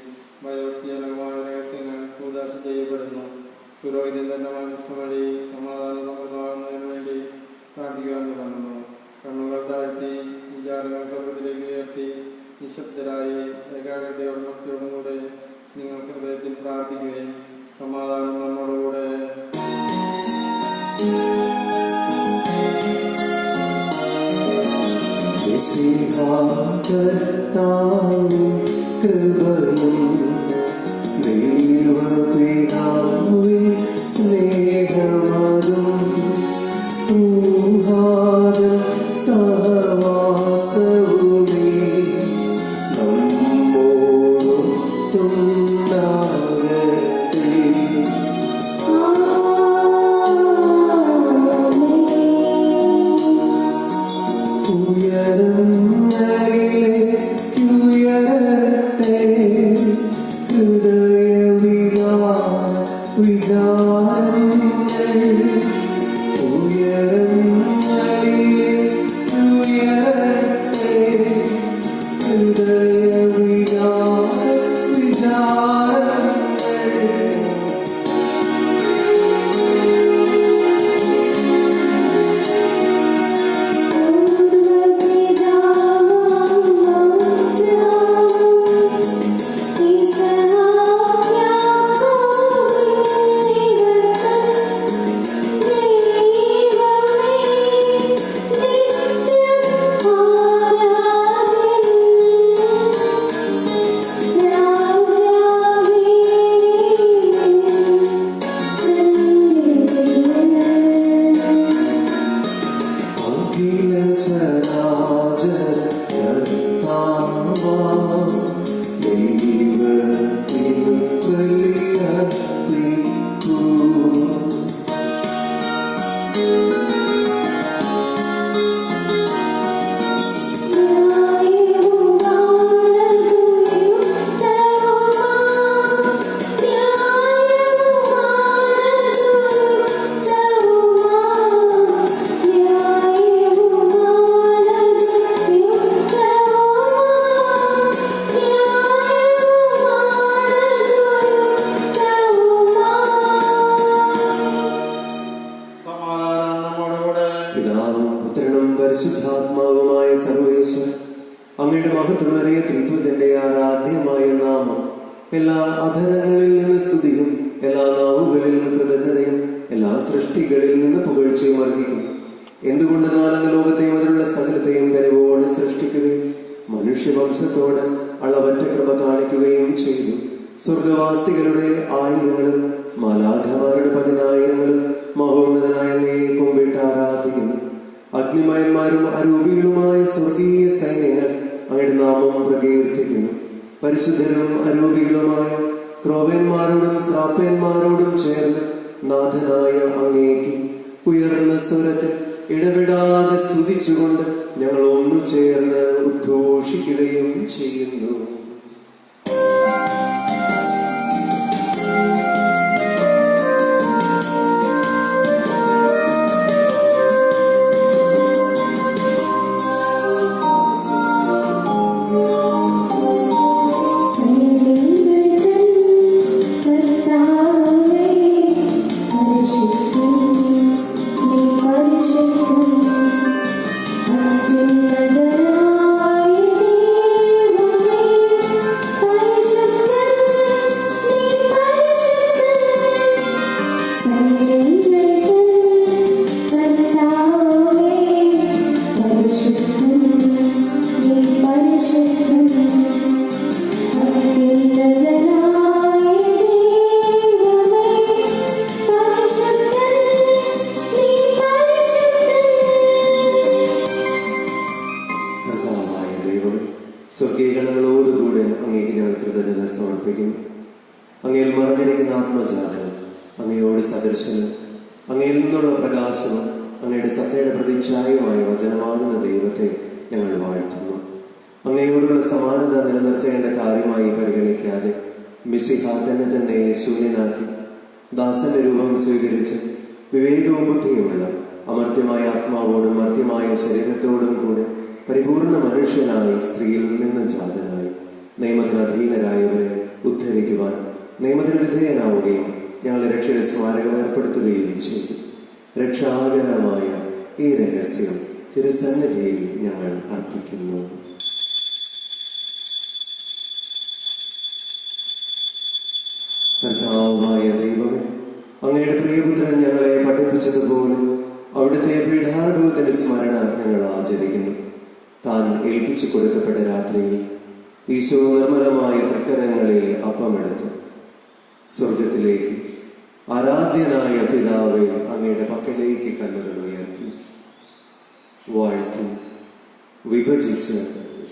ഭയഭക്തിജനകമായ രഹസ്യങ്ങൾ കൂദാശ ചെയ്യപ്പെടുന്നു. പുരോഹിതൻ തന്റെ മനസ്സ് വഴി സമാധാനം സമ്മതമാകുന്നതിന് വേണ്ടി പ്രാർത്ഥിക്കാൻ തുടങ്ങുന്നു. കണ്ണുകൾ താഴ്ത്തി വിചാരങ്ങൾ സ്വർഗത്തിലേക്ക് ഉയർത്തി നിശബ്ദരായി ഏകാഗ്രതയോടും ഭക്തിയോടും കൂടെ നിങ്ങൾ ഹൃദയത്തിൽ പ്രാർത്ഥിക്കുകയും സമാധാനം നമ്മോടുകൂടെ. കൃപയും ദൈവപിതാവിൻ സ്നേഹമതും സഹവാസവുമേ നമ്മോടൊത്തുണ്ടാകട്ടെ. ഉയരങ്ങളിലേക്കുയരട്ടെ വിചാരങ്ങൾ ഉയരങ്ങളിലേക്കുയരട്ടെ വിചാരങ്ങൾ. പിതാവും പുത്രനും പരിശുദ്ധാത്മാവുമായ സർവേശ്വരൻ അങ്ങയുടെ മഹത്വമേറിയ ത്രിത്വത്തിന്റെ ആരാധ്യമായ നാമം എല്ലാ അധരങ്ങളിൽ നിന്ന് സ്തുതിയും എല്ലാ നാവുകളിൽ നിന്ന് കൃതജ്ഞതയും എല്ലാ സൃഷ്ടികളിൽ നിന്ന് പുകഴ്ചയും അർഹിക്കുന്നു. എന്തുകൊണ്ടെന്നാൽ അങ്ങ് ലോകത്തെയും അതിലുള്ള സകലത്തെയും കനിവോടെ സൃഷ്ടിക്കുകയും മനുഷ്യവംശത്തോട് അളവറ്റ കൃപ കാണിക്കുകയും ചെയ്തു. സ്വർഗവാസികളുടെ ആയിരങ്ങളും മാലാഖമാരുടെ 10,000ങ്ങളും മഹോന്നതനായ അങ്ങയെ കുമ്പിട്ട് ആരാധിക്കുന്നു. അഗ്നിമയന്മാരും അരൂപികളുമായ സ്വർഗീയ സൈന്യങ്ങൾ അങ്ങയുടെ നാമം പ്രകീർത്തിക്കുന്നു. പരിശുദ്ധരും അരൂപികളുമായ ക്രോവേന്മാരോടും ശ്രാപ്പേന്മാരോടും ചേർന്ന് നാഥനായ അങ്ങേക്ക് ഉയർന്ന സ്വരത്തിൽ ഇടപെടാതെ സ്തുതിച്ചുകൊണ്ട് ഞങ്ങൾ ഒന്നു ചേർന്ന് ഉദ്ഘോഷിക്കുകയും ചെയ്യുന്നു. സ്വർഗീയഗണങ്ങളോടുകൂടെ അങ്ങേക്ക് ഞങ്ങൾ കൃതജ്ഞത സമർപ്പിക്കുന്നു. അങ്ങയിൽ മറഞ്ഞിരിക്കുന്ന ആത്മജാതനം, അങ്ങയോട് സദൃശനും അങ്ങയിൽ നിന്നുള്ള പ്രകാശവും അങ്ങയുടെ സത്തയുടെ പ്രതിച്ഛായമായ വചനമാകുന്ന ദൈവത്തെ ഞങ്ങൾ വാഴ്ത്തുന്നു. അങ്ങയോടുള്ള സമാനത നിലനിർത്തേണ്ട കാര്യമായി പരിഗണിക്കാതെ മിശിഹ തന്നെ ശൂന്യനാക്കി ദാസന്റെ രൂപം സ്വീകരിച്ച് വിവേകവും ബുദ്ധിയുമുള്ള അമർത്യമായ ആത്മാവോടും മർത്യമായ ശരീരത്തോടും കൂടെ പരിപൂർണ മനുഷ്യനായി സ്ത്രീയിൽ നിന്ന് ജാതനായി നിയമത്തിന് അധീനരായവരെ ഉദ്ധരിക്കുവാൻ നിയമത്തിന് വിധേയനാവുകയും സ്മാരകം ഏർപ്പെടുത്തുകയും ചെയ്തു. രക്ഷാകരമായ ഈ രഹസ്യം തിരുസന്നിധിയിൽ ഞങ്ങൾ അർപ്പിക്കുന്നു. കർത്താവായ ദൈവമേ, അങ്ങയുടെ പ്രിയപുത്രൻ ഞങ്ങളെ പഠിപ്പിച്ചതുപോലെ അവിടുത്തെ പീഠാനുഭവത്തിന്റെ സ്മരണ ഞങ്ങൾ ആചരിക്കുന്നു. താൻ ഏൽപ്പിച്ചു കൊടുക്കപ്പെട്ട രാത്രിയിൽ ഈശോ നിർമ്മലമായ തൃക്കരങ്ങളിൽ അപ്പമെടുത്ത് സ്വർഗത്തിലേക്ക് ആരാധ്യനായ പിതാവെ അങ്ങയുടെ പക്കലേക്ക് കണ്ണുകൾ ഉയർത്തി വാഴ്ത്തി വിഭജിച്ച്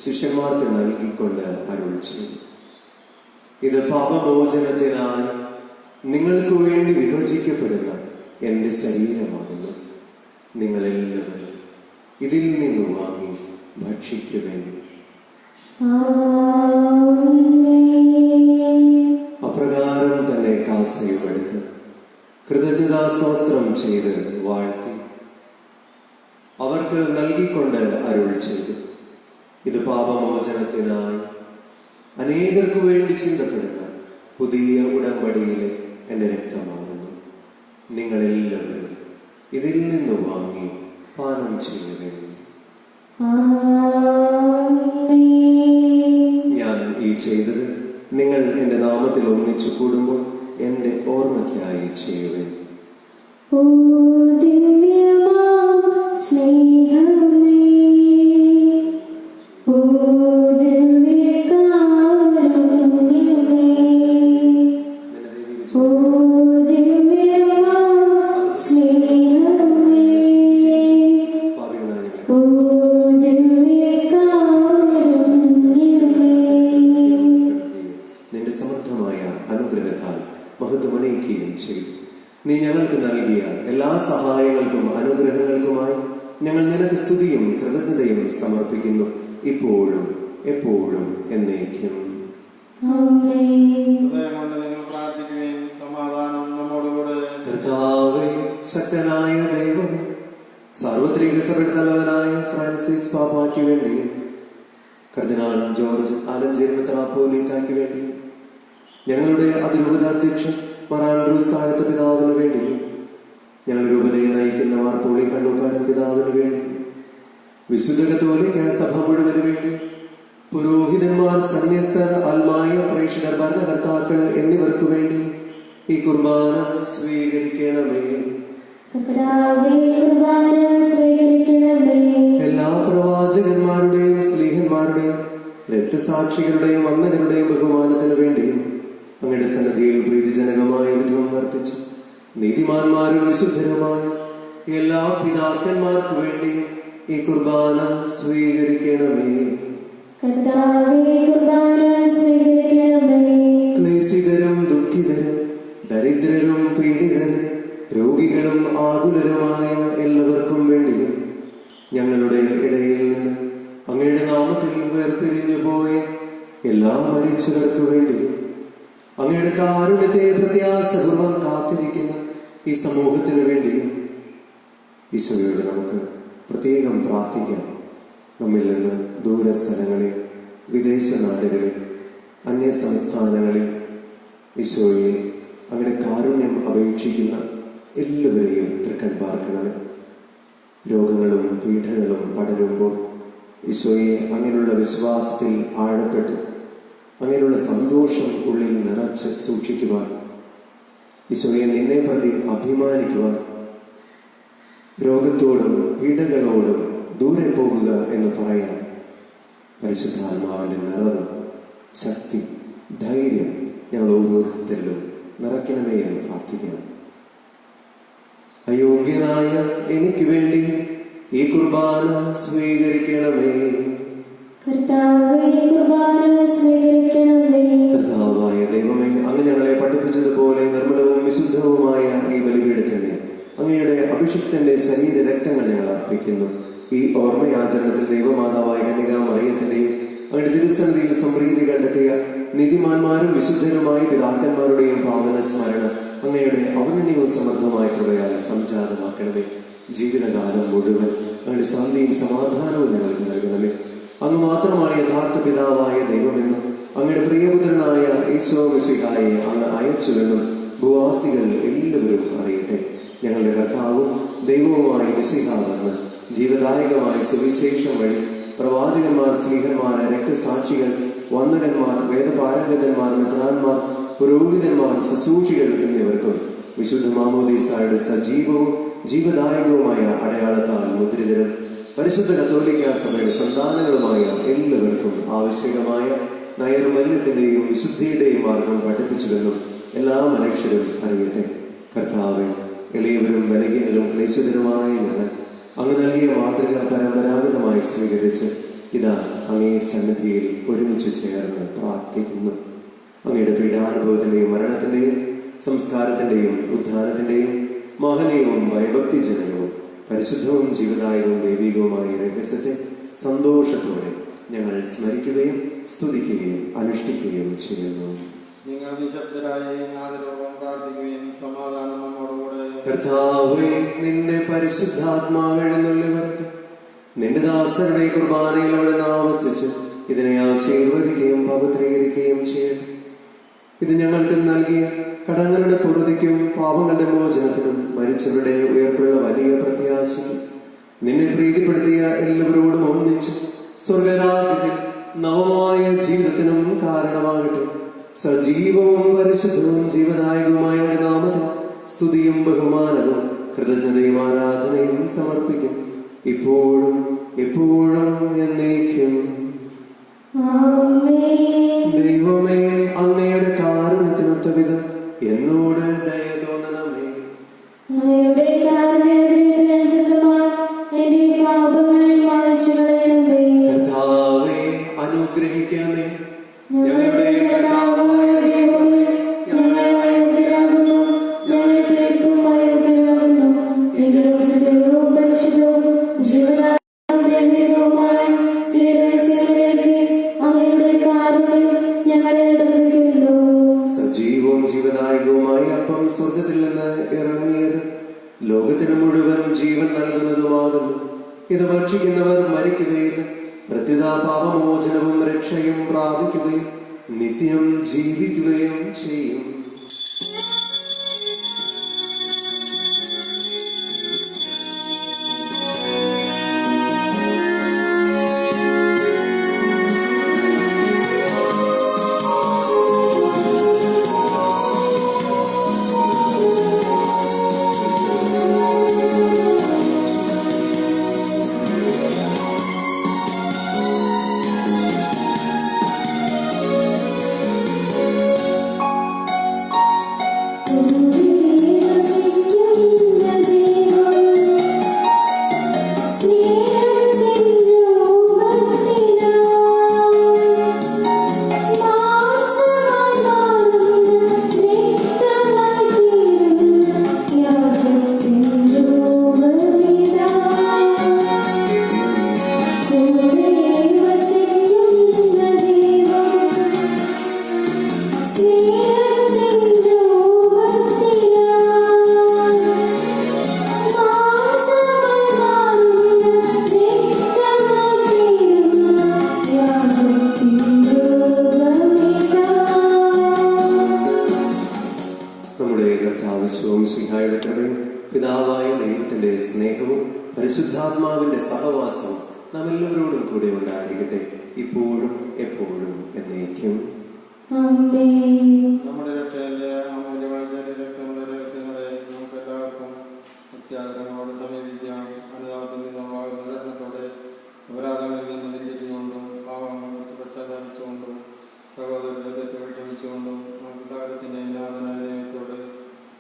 ശിഷ്യന്മാർക്ക് നൽകിക്കൊണ്ട് അരുൾ ചെയ്തു: ഇത് പാപമോചനത്തിനായി നിങ്ങൾക്ക് വേണ്ടി വിഭജിക്കപ്പെടുന്ന എൻ്റെ ശരീരമാകുന്നു. നിങ്ങളെല്ലാവരും ഇതിൽ നിന്ന് വാങ്ങി ഭക്ഷിക്കുവേൻ. അപ്രകാരം തന്നെ കാസയും എടുത്ത് കൃതജ്ഞതാസ്തോത്രം ചെയ്ത് വാഴ്ത്തി അവർക്ക് നൽകിക്കൊണ്ട് അരുൾ ചെയ്തു: ഇത് പാപമോചനത്തിനായി അനേകർക്കു വേണ്ടി ചിന്തപ്പെടുന്ന പുതിയ ഉടമ്പടിയിലെ എൻ്റെ രക്തമാകുന്നു. നിങ്ങളെല്ലാവരും ഇതിൽ നിന്ന് വാങ്ങി പാനം ചെയ്യുവേൻ. ഞാൻ ഈ ചെയ്തത് നിങ്ങൾ എൻ്റെ നാമത്തിൽ ഒന്നിച്ചു കൂടുമ്പോൾ എൻ്റെ ഓർമ്മയ്ക്കായി ചെയ്യുവേൻ. നിന്റെ സമർത്ഥമായ അനുഗ്രഹത്താൽ മഹത്വമണിയിക്കുകയും ചെയ്തു. നീ ഞങ്ങൾക്ക് നൽകിയ എല്ലാ സഹായങ്ങൾക്കും അനുഗ്രഹങ്ങൾക്കുമായി ഞങ്ങൾ നിനക്ക് സ്തുതിയും കൃതജ്ഞതയും സമർപ്പിക്കുന്നു, ഇപ്പോഴും എപ്പോഴും എന്നേക്കും. സമാധാനം നമ്മോടുകൂടെ. കർത്താവേ, ശക്തനായ ദൈവമേ, സാർവത്രിക സഭയുടെ തലവനായ ഫ്രാൻസിസ് പാപ്പായ്ക്ക് വേണ്ടി, കർദിനാൾ ജോർജ് ആലഞ്ചേരി മെത്രാപ്പോലീത്തായ്ക്ക് വേണ്ടി, ഞങ്ങളുടെ അതിരൂപതാധ്യക്ഷൻ മാർ ആൻഡ്രൂസ് താഴത്തെ പിതാവിന് വേണ്ടി, ഞങ്ങളുടെ രൂപതയെ നയിക്കുന്ന മാർ പോളി കണ്ണൂക്കാടൻ പിതാവിന് വേണ്ടി, വിശുദ്ധ കത്തോലിക്ക സഭ മുഴുവന് വേണ്ടി, പുരോഹിതന്മാർ, സന്യസ്തർ, ആത്മായ പ്രേക്ഷകർ, ഭരണകർത്താക്കൾ എന്നിവർക്ക് വേണ്ടി ഈ കുർബാന സ്വീകരിക്കണമേ. എല്ലാ പ്രവാചകന്മാരുടെയും സ്ലീഹന്മാരുടെയും രക്തസാക്ഷികളുടെയും വന്ദകരുടെയും ബഹുമാനത്തിനു വേണ്ടിയും അങ്ങയുടെ സന്നിധിയിൽ പ്രീതിജനകമായ വിധം വർത്തിച്ചു നീതിമാന്മാരും വിശുദ്ധരുമായ എല്ലാ പിതാക്കന്മാർക്കു വേണ്ടിയും ഈ കുർബാന സ്വീകരിക്കണമേ. ക്ലേശിതരും ദുഃഖിതരും ദരിദ്രരും പീഡിതരും രോഗികളും ആകുലരുമായ എല്ലാവർക്കും വേണ്ടിയും ഞങ്ങളുടെ ഇടയിൽ നിന്ന് അങ്ങയുടെ നാമത്തിൽ വേർപിരിഞ്ഞു പോയ എല്ലാ മരിച്ചവർക്ക് വേണ്ടിയും അങ്ങയുടെ കാരുണ്യത്തെ പ്രത്യാശപൂർവ്വം കാത്തിരിക്കുന്ന ഈ സമൂഹത്തിന് വേണ്ടിയും ഈശോയോട് നമുക്ക് പ്രത്യേകം പ്രാർത്ഥിക്കാം. നമ്മിൽ നിന്ന് ദൂരസ്ഥലങ്ങളിൽ, വിദേശ നാടുകളിൽ, അന്യ സംസ്ഥാനങ്ങളിൽ ഈശോയെ അങ്ങയുടെ കാരുണ്യം അപേക്ഷിക്കുന്ന എല്ലാവരെയും തൃക്കൺ പാർക്കണമേ. രോഗങ്ങളും പീഡകളും പടരുമ്പോൾ ഈശോയെ അങ്ങനെയുള്ള വിശ്വാസത്തിൽ ആഴപ്പെട്ട് അങ്ങനെയുള്ള സന്തോഷം ഉള്ളിൽ നിറച്ച് സൂക്ഷിക്കുവാൻ, ഈശോയെ നിന്നെ പ്രതി അഭിമാനിക്കുവാൻ, രോഗത്തോടും പീഡകളോടും ദൂരെ പോകുക എന്ന് പറയാൻ പരിശുദ്ധാത്മാവിന്റെ നിറവ്, ശക്തി, ധൈര്യം ഞങ്ങൾ ഓരോരുത്തരിലും നിറയ്ക്കണമേ എന്ന് പ്രാർത്ഥിക്കാം. അയോഗ്യനായ എനിക്ക് വേണ്ടി ഈ കുർബാന സ്വീകരിക്കണമേ. കർത്താവായ ദൈവമേ, അങ്ങ് ഞങ്ങളെ പഠിപ്പിച്ചതുപോലെ നിർമ്മലവും വിശുദ്ധവുമായ ഈ ബലിപീഠത്തിന് അങ്ങയുടെ അഭിഷിക്തന്റെ ശരീര രക്തങ്ങൾ ഞങ്ങൾ അർപ്പിക്കുന്നു. ഈ ഓർമ്മയാചരണത്തിൽ ദൈവമാതാവായ കന്യകാ മറിയത്തിന്റെയും അങ്ങയുടെ തിരുസന്നിധിയിൽ സംപ്രീതി കണ്ടെത്തിയ നീതിമാന്മാരും വിശുദ്ധരുമായ പിതാക്കന്മാരുടെയും പാവന സ്മരണ അങ്ങയുടെ അവർണ്ണനീയവും സമൃദ്ധമായ കൃപയാൽ സംജാതമാക്കണമേ. ജീവിതകാലം മുഴുവൻ അങ്ങയുടെ ശാന്തിയും സമാധാനവും ഞങ്ങൾക്ക് നൽകണമേ. അങ്ങ് മാത്രമാണ് യഥാർത്ഥ പിതാവായ ദൈവമെന്നും അങ്ങയുടെ പ്രിയപുത്രനായ ഈശോ മിശിഹായെ അങ്ങ് അയച്ചുവെന്നും ഭൂവാസികൾ എല്ലാവരും അറിയട്ടെ. ഞങ്ങളുടെ കർത്താവും ദൈവവുമായ മിശിഹാവെന്ന് ജീവദായകമായ സുവിശേഷം വഴി പ്രവാചകന്മാർ, സ്ലീഹന്മാർ, രക്തസാക്ഷികൾ, വന്ദകന്മാർ, വേദപാരംഗതന്മാർ, മെത്രാന്മാർ, പുരോഹിതന്മാർ, ശുശ്രൂഷികൾ എന്നിവർക്കും വിശുദ്ധ മാമോദീസായുടെ സജീവവും ജീവദായകവുമായ അടയാളത്താൽ മുദ്രിതരും പരിശുദ്ധ കത്തോലിക്കാ സഭയുടെ സന്താനങ്ങളുമായ എല്ലാവർക്കും ആവശ്യകമായ നൈർമല്യത്തിന്റെയും വിശുദ്ധിയുടെയും മാർഗം പഠിപ്പിച്ചുവെന്നും എല്ലാ മനുഷ്യരും അറിയട്ടെ. കർത്താവെ, എളിയവരും ബലഹീനരും ക്ലേശിതരുമായ ഞങ്ങൾ അങ്ങ് നൽകിയ മാതൃക പരമ്പരാഗതമായി സ്വീകരിച്ച് ഇതാ അങ്ങേ സന്നിധിയിൽ ഒരുമിച്ച് ചേർന്ന് പ്രാർത്ഥിക്കുന്നു. അങ്ങയുടെ പീഡാനുഭവത്തിന്റെയും മരണത്തിന്റെയും സംസ്കാരത്തിന്റെയും ഉത്ഥാനത്തിന്റെയും മഹനീയവും ഭയഭക്തിജനകവും പരിശുദ്ധവും ജീവദായകവും ദൈവികവുമായ രഹസ്യത്തെ സന്തോഷത്തോടെ ഞങ്ങൾ സ്മരിക്കുകയും സ്തുതിക്കുകയും അനുഷ്ഠിക്കുകയും ചെയ്യുന്നു. നിങ്ങൾ നിശബ്ദരായി ആദരപൂർവ്വം പ്രാർത്ഥിക്കുകയും സമാധാനം നമ്മോടുകൂടെ. കർത്താവേ, നിന്റെ പരിശുദ്ധാത്മാവ് എഴുന്നള്ളി വരട്ടെ. നിന്റെ ദാസരുടെ കുർബാനയിൽ അവിടെ ആവസിച്ച് ഇതിനെ ആശീർവദിക്കുകയും പവിത്രീകരിക്കുകയും ചെയ്യട്ടെ. ഇത് ഞങ്ങൾക്ക് നൽകിയ കടങ്ങളുടെ പൊറുതിക്കും പാപങ്ങളുടെ മോചനത്തിനും മരിച്ചവരുടെ ഉയർപ്പുള്ള വലിയ പ്രത്യാശയ്ക്കും നിന്നെ പ്രീതിപ്പെടുത്തിയ എല്ലാവരോടും ഒന്നിച്ച് സ്വർഗരാജ്യത്തിൽ നവമായ ജീവിതത്തിനും കാരണമാകട്ടെ. സജീവവും പരിശുദ്ധവും ജീവദായകവുമായ നാമത്തിൽ സ്തുതിയും ബഹുമാനവും കൃതജ്ഞതയും ആരാധനയും സമർപ്പിക്കും, ഇപ്പോഴും എപ്പോഴും എന്നേക്കും. ദൈവമേ, അങ്ങയുടെ കാരുണ്യത്തിനൊത്ത വിധം എന്നോട് ദയ തോന്നണമേ. അങ്ങയുടെ കാരുണ്യത്തിനനുസൃതമായി എന്റെ പാപങ്ങൾ മായ്ച്ചു കളയണമേ. കർത്താവേ, അനുഗ്രഹിക്കണമേ. ഞങ്ങളുടെ കർത്താവായ ദൈവമേ, ഞങ്ങൾ അയോഗ്യരാകുന്നു, ഞങ്ങൾ തീർത്തും അയോഗ്യരാകുന്നു. എങ്കിലും സത്യവും പരിശുദ്ധവും ജീവദായകവും ദൈവികവുമായ ഈ രഹസ്യങ്ങളിലേക്ക് അങ്ങയുടെ കാരുണ്യം ഞങ്ങളെ അടുപ്പിക്കുന്നു. സജീവവും ജീവദായകവുമായ അപ്പം സ്വർഗത്തിൽ നിന്ന് ഇറങ്ങിയത് ലോകത്തിന് മുഴുവൻ ജീവൻ നൽകുന്നതുമാകുന്നു. ഇത് ഭക്ഷിക്കുന്നവർ മരിക്കുകയില്ല, പ്രത്യുത പാപമോചനവും രക്ഷയും പ്രാപിക്കുകയും നിത്യം ജീവിക്കുകയും ചെയ്യും. പിതാവായ ദൈവത്തിന്റെ സ്നേഹവും പരിശുദ്ധാത്മാവിന്റെ സഹവാസവും നാം എല്ലാവരോടും കൂടെ ഉണ്ടായിരിക്കട്ടെ, ഇപ്പോഴും എപ്പോഴും എന്നേക്കും. നമ്മുടെ രക്ഷകന്റെ അമൂല്യമായ ശരീരങ്ങളുടെ രഹസ്യങ്ങളെ നമുക്ക് എല്ലാവർക്കും അത്യാദരങ്ങളോട് സമീപിക്കാം. അനുതാപത്തിൽ നിന്നുമാകുന്ന ധർമ്മത്തോടെ അപരാധങ്ങളിൽ നിന്ന് പിന്തിരിഞ്ഞുകൊണ്ടും പാവങ്ങൾ പശ്ചാത്തലപ്പിച്ചുകൊണ്ടും സഹോദരരുടെ തെറ്റുകൾ ക്ഷമിച്ചുകൊണ്ടും നമുക്ക് സകലത്തിന്റെ നാഥനായ ദൈവത്തോട്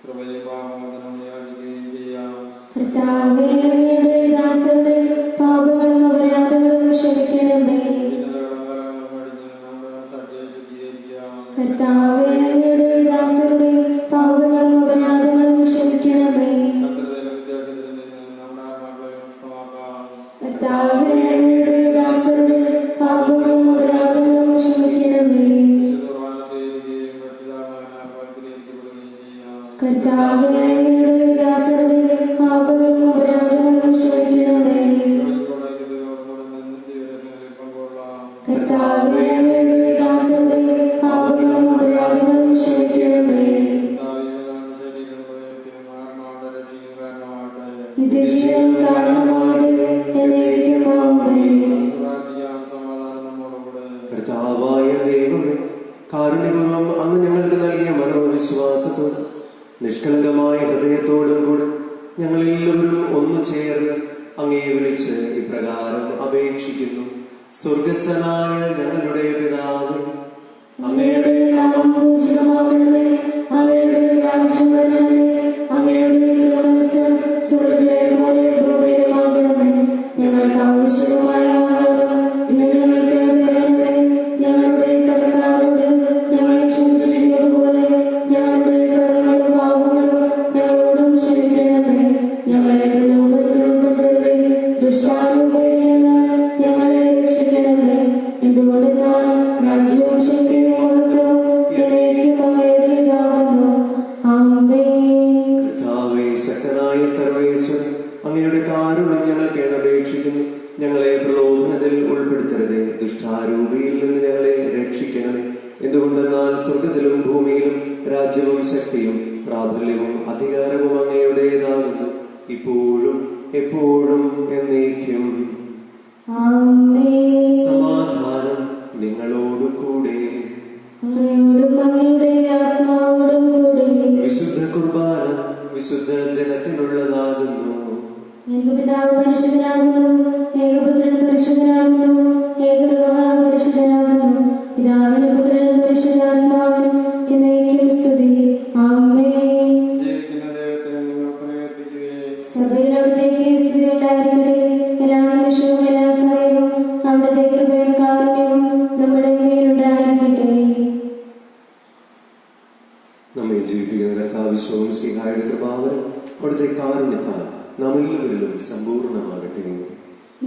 കൃപയും പാപമോചനവും യാചിക്കുകയും ചെയ്യാം. കർത്താവേ, അങ്ങയുടെ ദാസരുടെ പാപങ്ങളും അപരാധങ്ങളും ക്ഷമിക്കണമേ. കർത്താവേ, അങ്ങയുടെ ദാസരുടെ പാപങ്ങളും അപരാധങ്ങളും ക്ഷമിക്കണമേ. കർത്താവേ, അങ്ങയുടെ ദാസരുടെ പാപങ്ങളും അപരാധങ്ങളും ക്ഷമിക്കണമേ. കർത്താവേ, അങ്ങയുടെ ദാസരുടെ പാപങ്ങളും അപരാധങ്ങളും ക്ഷമിക്കണമേ. കർത്താവേ, അങ്ങയുടെ ദാസരുടെ പാപങ്ങളും അപരാധങ്ങളും ക്ഷമിക്കണമേ. നിത്യജീവൻ കാരണമാണ് എന്നേക്കും ആമേൻ. പ്രാർത്ഥിക്കാം. സമാധാനം നമ്മോടുകൂടെ. കർത്താവായ ദൈവമേ, കാരുണ്യപൂർവ്വം അങ്ങ് ഞങ്ങൾക്ക് നൽകിയ മനോവിശ്വാസത്തോടും നിഷ്കളങ്കമായ ഹൃദയത്തോടും കൂടെ ഞങ്ങളെല്ലാവരും ഒന്നു ചേർന്ന് അങ്ങേ വിളിച്ച് ഇപ്രകാരം അപേക്ഷിക്കുന്നു. സ്വർഗസ്ഥനായ ഞങ്ങളുടെ പിതാവേ, അങ്ങയുടെ നാമം പൂജിതമാകണമേ. അങ്ങയുടെ രാജ്യം വരണമേ. അങ്ങയുടെ തിരുമനസ്സ് സ്വർഗ്ഗത്തിലെ പോലെ ഭൂമിയിലുമാകണമേ. ഞങ്ങൾക്ക് ആവശ്യമായ ആഹാരം ഇന്ന് ഞങ്ങൾക്ക് തരണമേ. ഞങ്ങളുടെ കടക്കാരോട് ഞങ്ങൾ ക്ഷമിച്ചിരിക്കുന്നതുപോലെ ഞങ്ങളുടെ കടങ്ങളും പാപങ്ങളും ഞങ്ങളോടും ക്ഷമിക്കണമേ. ഞങ്ങളെ പ്രലോഭനത്തിൽ ഉൾപ്പെടുത്തരുതേ. ദുഷ്ടാരൂപയിൽ നിന്ന് ഞങ്ങളെ രക്ഷിക്കണമേ. എന്തുകൊണ്ടെന്നാൽ രാജ്യവും ശക്തിയും മഹത്വവും എന്നേക്കും അങ്ങയുടേതാകുന്നു. ആമേൻ. കർത്താവേ, ശക്തനായ സർവേശ്വരൻ, അങ്ങയുടെ കാരുണ്യം ഞങ്ങൾ കേണപേക്ഷിക്കുന്നു. ഞങ്ങളെ പ്രലോഭനത്തിൽ ഉൾപ്പെടുത്തരുതേ. ദുഷ്ടാരൂപിയിൽ നിന്ന് ഞങ്ങളെ രക്ഷിക്കണമേ. എന്തുകൊണ്ടെന്നാൽ സ്വർഗത്തിലും ഭൂമിയിലും രാജ്യവും ശക്തിയും പ്രാബല്യവും അധികാരവും അങ്ങയുടേതാകുന്നു, ഇപ്പോഴും എപ്പോഴും എന്നേക്കും. ആമേൻ. സമാധാനം നിങ്ങളോടു കൂടെ. അങ്ങയോടും അങ്ങയുടെ ആത്മാവോടും കൂടെ. വിശുദ്ധ കുർബാന വിശുദ്ധ ജനത്തിനുള്ളതാകുന്നു. ഏകപിതാവ് പരിശുദ്ധനാകുന്നു. ഏകപുത്രൻ പരിശുദ്ധനാകുന്നു. ഏകരൂഹ പരിശുദ്ധനാകുന്നു. പിതാവിനും പുത്രനും പരിശുദ്ധാത്മാവിനും എന്നേക്കും സ്തുതി. ആമേൻ. ജീവിക്കുന്ന ദൈവത്തെ നിങ്ങൾ പ്രകീർത്തിക്കുകയും സഭയിൽ അവിടുത്തേക്ക് സ്തുതി ഉണ്ടായിരിക്കട്ടെ. എല്ലാ നിമിഷവും എല്ലാ സമയവും അവിടുത്തെ കൃപയും കാരുണ്യവും നമ്മുടെ മേലുണ്ടായിരിക്കട്ടെ. നമ്മെ ജീവിപ്പിക്കുന്ന കർത്താവിശ്വവും ശ്രീഹായുടെ കൃപാവരം അവിടുത്തെ കാരുണ്യത്താൽ നാം എല്ലാവരിലും സമ്പൂർണ്ണമാകട്ടെ.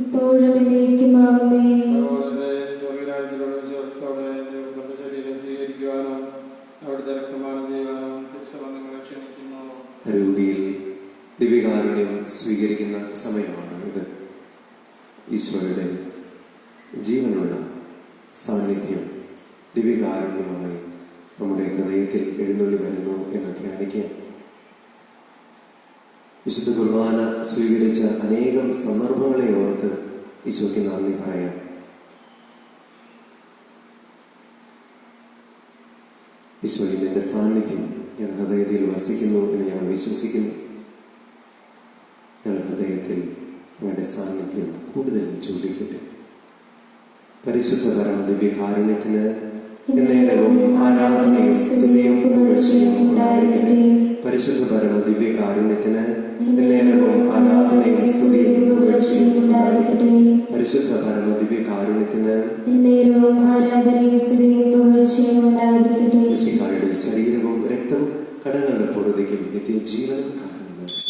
ഇപ്പോഴും എന്നേക്കും ആമേൻ. സഹോദരരെ, സ്വർഗ്ഗരാജ്യത്തിലുള്ള വിശ്വാസത്തോടെ ദൈവത്തിന്റെ ശരീരം സ്വീകരിക്കുവാനും അവിടുത്തെ രക്തപാനം ചെയ്യുവാനും തിരുസഭ നിങ്ങളെ ക്ഷണിക്കുന്നു. രോഗിയിൽ ദിവ്യകാരുണ്യം സ്വീകരിക്കുന്ന സമയമാണ് ഇത്. ഈശോയുടെ ജീവനുള്ള സാന്നിധ്യം ദിവ്യകാരുണ്യമായി നമ്മുടെ ഹൃദയത്തിൽ എഴുന്നള്ളി വരുന്നു എന്ന് ധ്യാനിക്കുക. വിശുദ്ധ കുർബാന സ്വീകരിച്ച അനേകം സന്ദർഭങ്ങളെ ഓർത്ത് ഈശോയ്ക്ക് നന്ദി പറയാം. ഈശോയിൽ എൻ്റെ സാന്നിധ്യം ഞങ്ങളുടെ ഹൃദയത്തിൽ വസിക്കുന്നു എന്ന് ഞങ്ങൾ വിശ്വസിക്കുന്നു. ഞങ്ങളുടെ ഹൃദയത്തിൽ ഞങ്ങളുടെ സാന്നിധ്യം കൂടുതൽ ചോദിക്കട്ടെ. പരിശുദ്ധ പരമ ദിവ്യകാരുണ്യത്തിന് എന്നേരവും ആരാധനയും സ്തുതിയും പുകഴ്ചയും ഉണ്ടായിരിക്കട്ടെ. പരിശുദ്ധ പരമ ദിവ്യകാരുണ്യത്തിന് എന്നേരവും ആരാധനയും സ്തുതിയും പുകഴ്ചയും ഉണ്ടായിരിക്കട്ടെ. പരിശുദ്ധ പരമ ദിവ്യകാരുണ്യത്തിന് എന്നേരവും ആരാധനയും സ്തുതിയും പുകഴ്ചയും ഉണ്ടായിരിക്കട്ടെ. യേശുവിന്റെ ശരീരവും രക്തവും കടങ്ങളുടെ പൊറുതിക്കും നിത്യജീവനും കാരണമാകട്ടെ.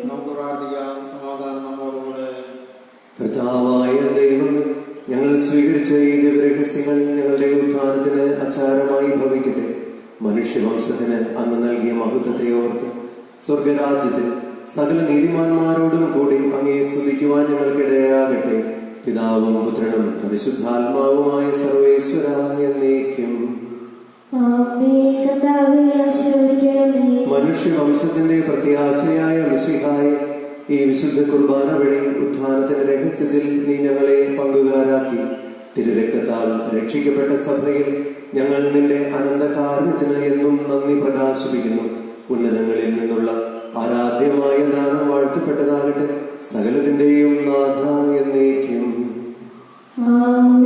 നമുക്ക് പ്രാർത്ഥിക്കാം. സമാധാനം നമ്മോടുകൂടെ. കർത്താവായ ദൈവമേ, ഞങ്ങൾ സ്വീകരിച്ച ഈ ദിവ്യരഹസ്യങ്ങൾ ഞങ്ങളുടെ ഉദ്ധാനത്തിന് അച്ചാരമായി ഭവിക്കട്ടെ. മനുഷ്യവംശത്തിന് അങ്ങ് നൽകിയ മഹത്വത്തെ ഓർത്ത് സ്വർഗരാജ്യത്തിൽ സകല നീതിമാന്മാരോടും കൂടി അങ്ങയെ സ്തുതിക്കുവാൻ ഞങ്ങൾക്കിടയാകട്ടെ. പിതാവും പുത്രനും പരിശുദ്ധാത്മാവുമായ സർവേശ്വര എന്നേക്കും. മനുഷ്യവംശത്തിന്റെ പ്രത്യാശയായ മിശിഹായെ, ഈ വിശുദ്ധ കുർബാന വഴി ഉത്ഥാനത്തിന്റെ രഹസ്യത്തിൽ നീ ഞങ്ങളെ പങ്കുകാരാക്കി. തിരുരക്തത്താൽ രക്ഷിക്കപ്പെട്ട സഭയിൽ ഞങ്ങൾ നിന്റെ അനന്തകാരുണ്യത്തിന് എന്നും നന്ദി പ്രകാശിപ്പിക്കുന്നു. ഉന്നതങ്ങളിൽ നിന്നുള്ള ആരാധ്യമായ ദാനം വാഴ്ത്തപ്പെട്ടതാകട്ടെ. സകലത്തിന്റെയും നാഥ എന്നേക്കും. Oh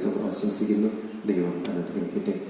ദിവസം ആശംസിക്കുന്നു. ദൈവം അനുഗ്രഹിക്കട്ടെ.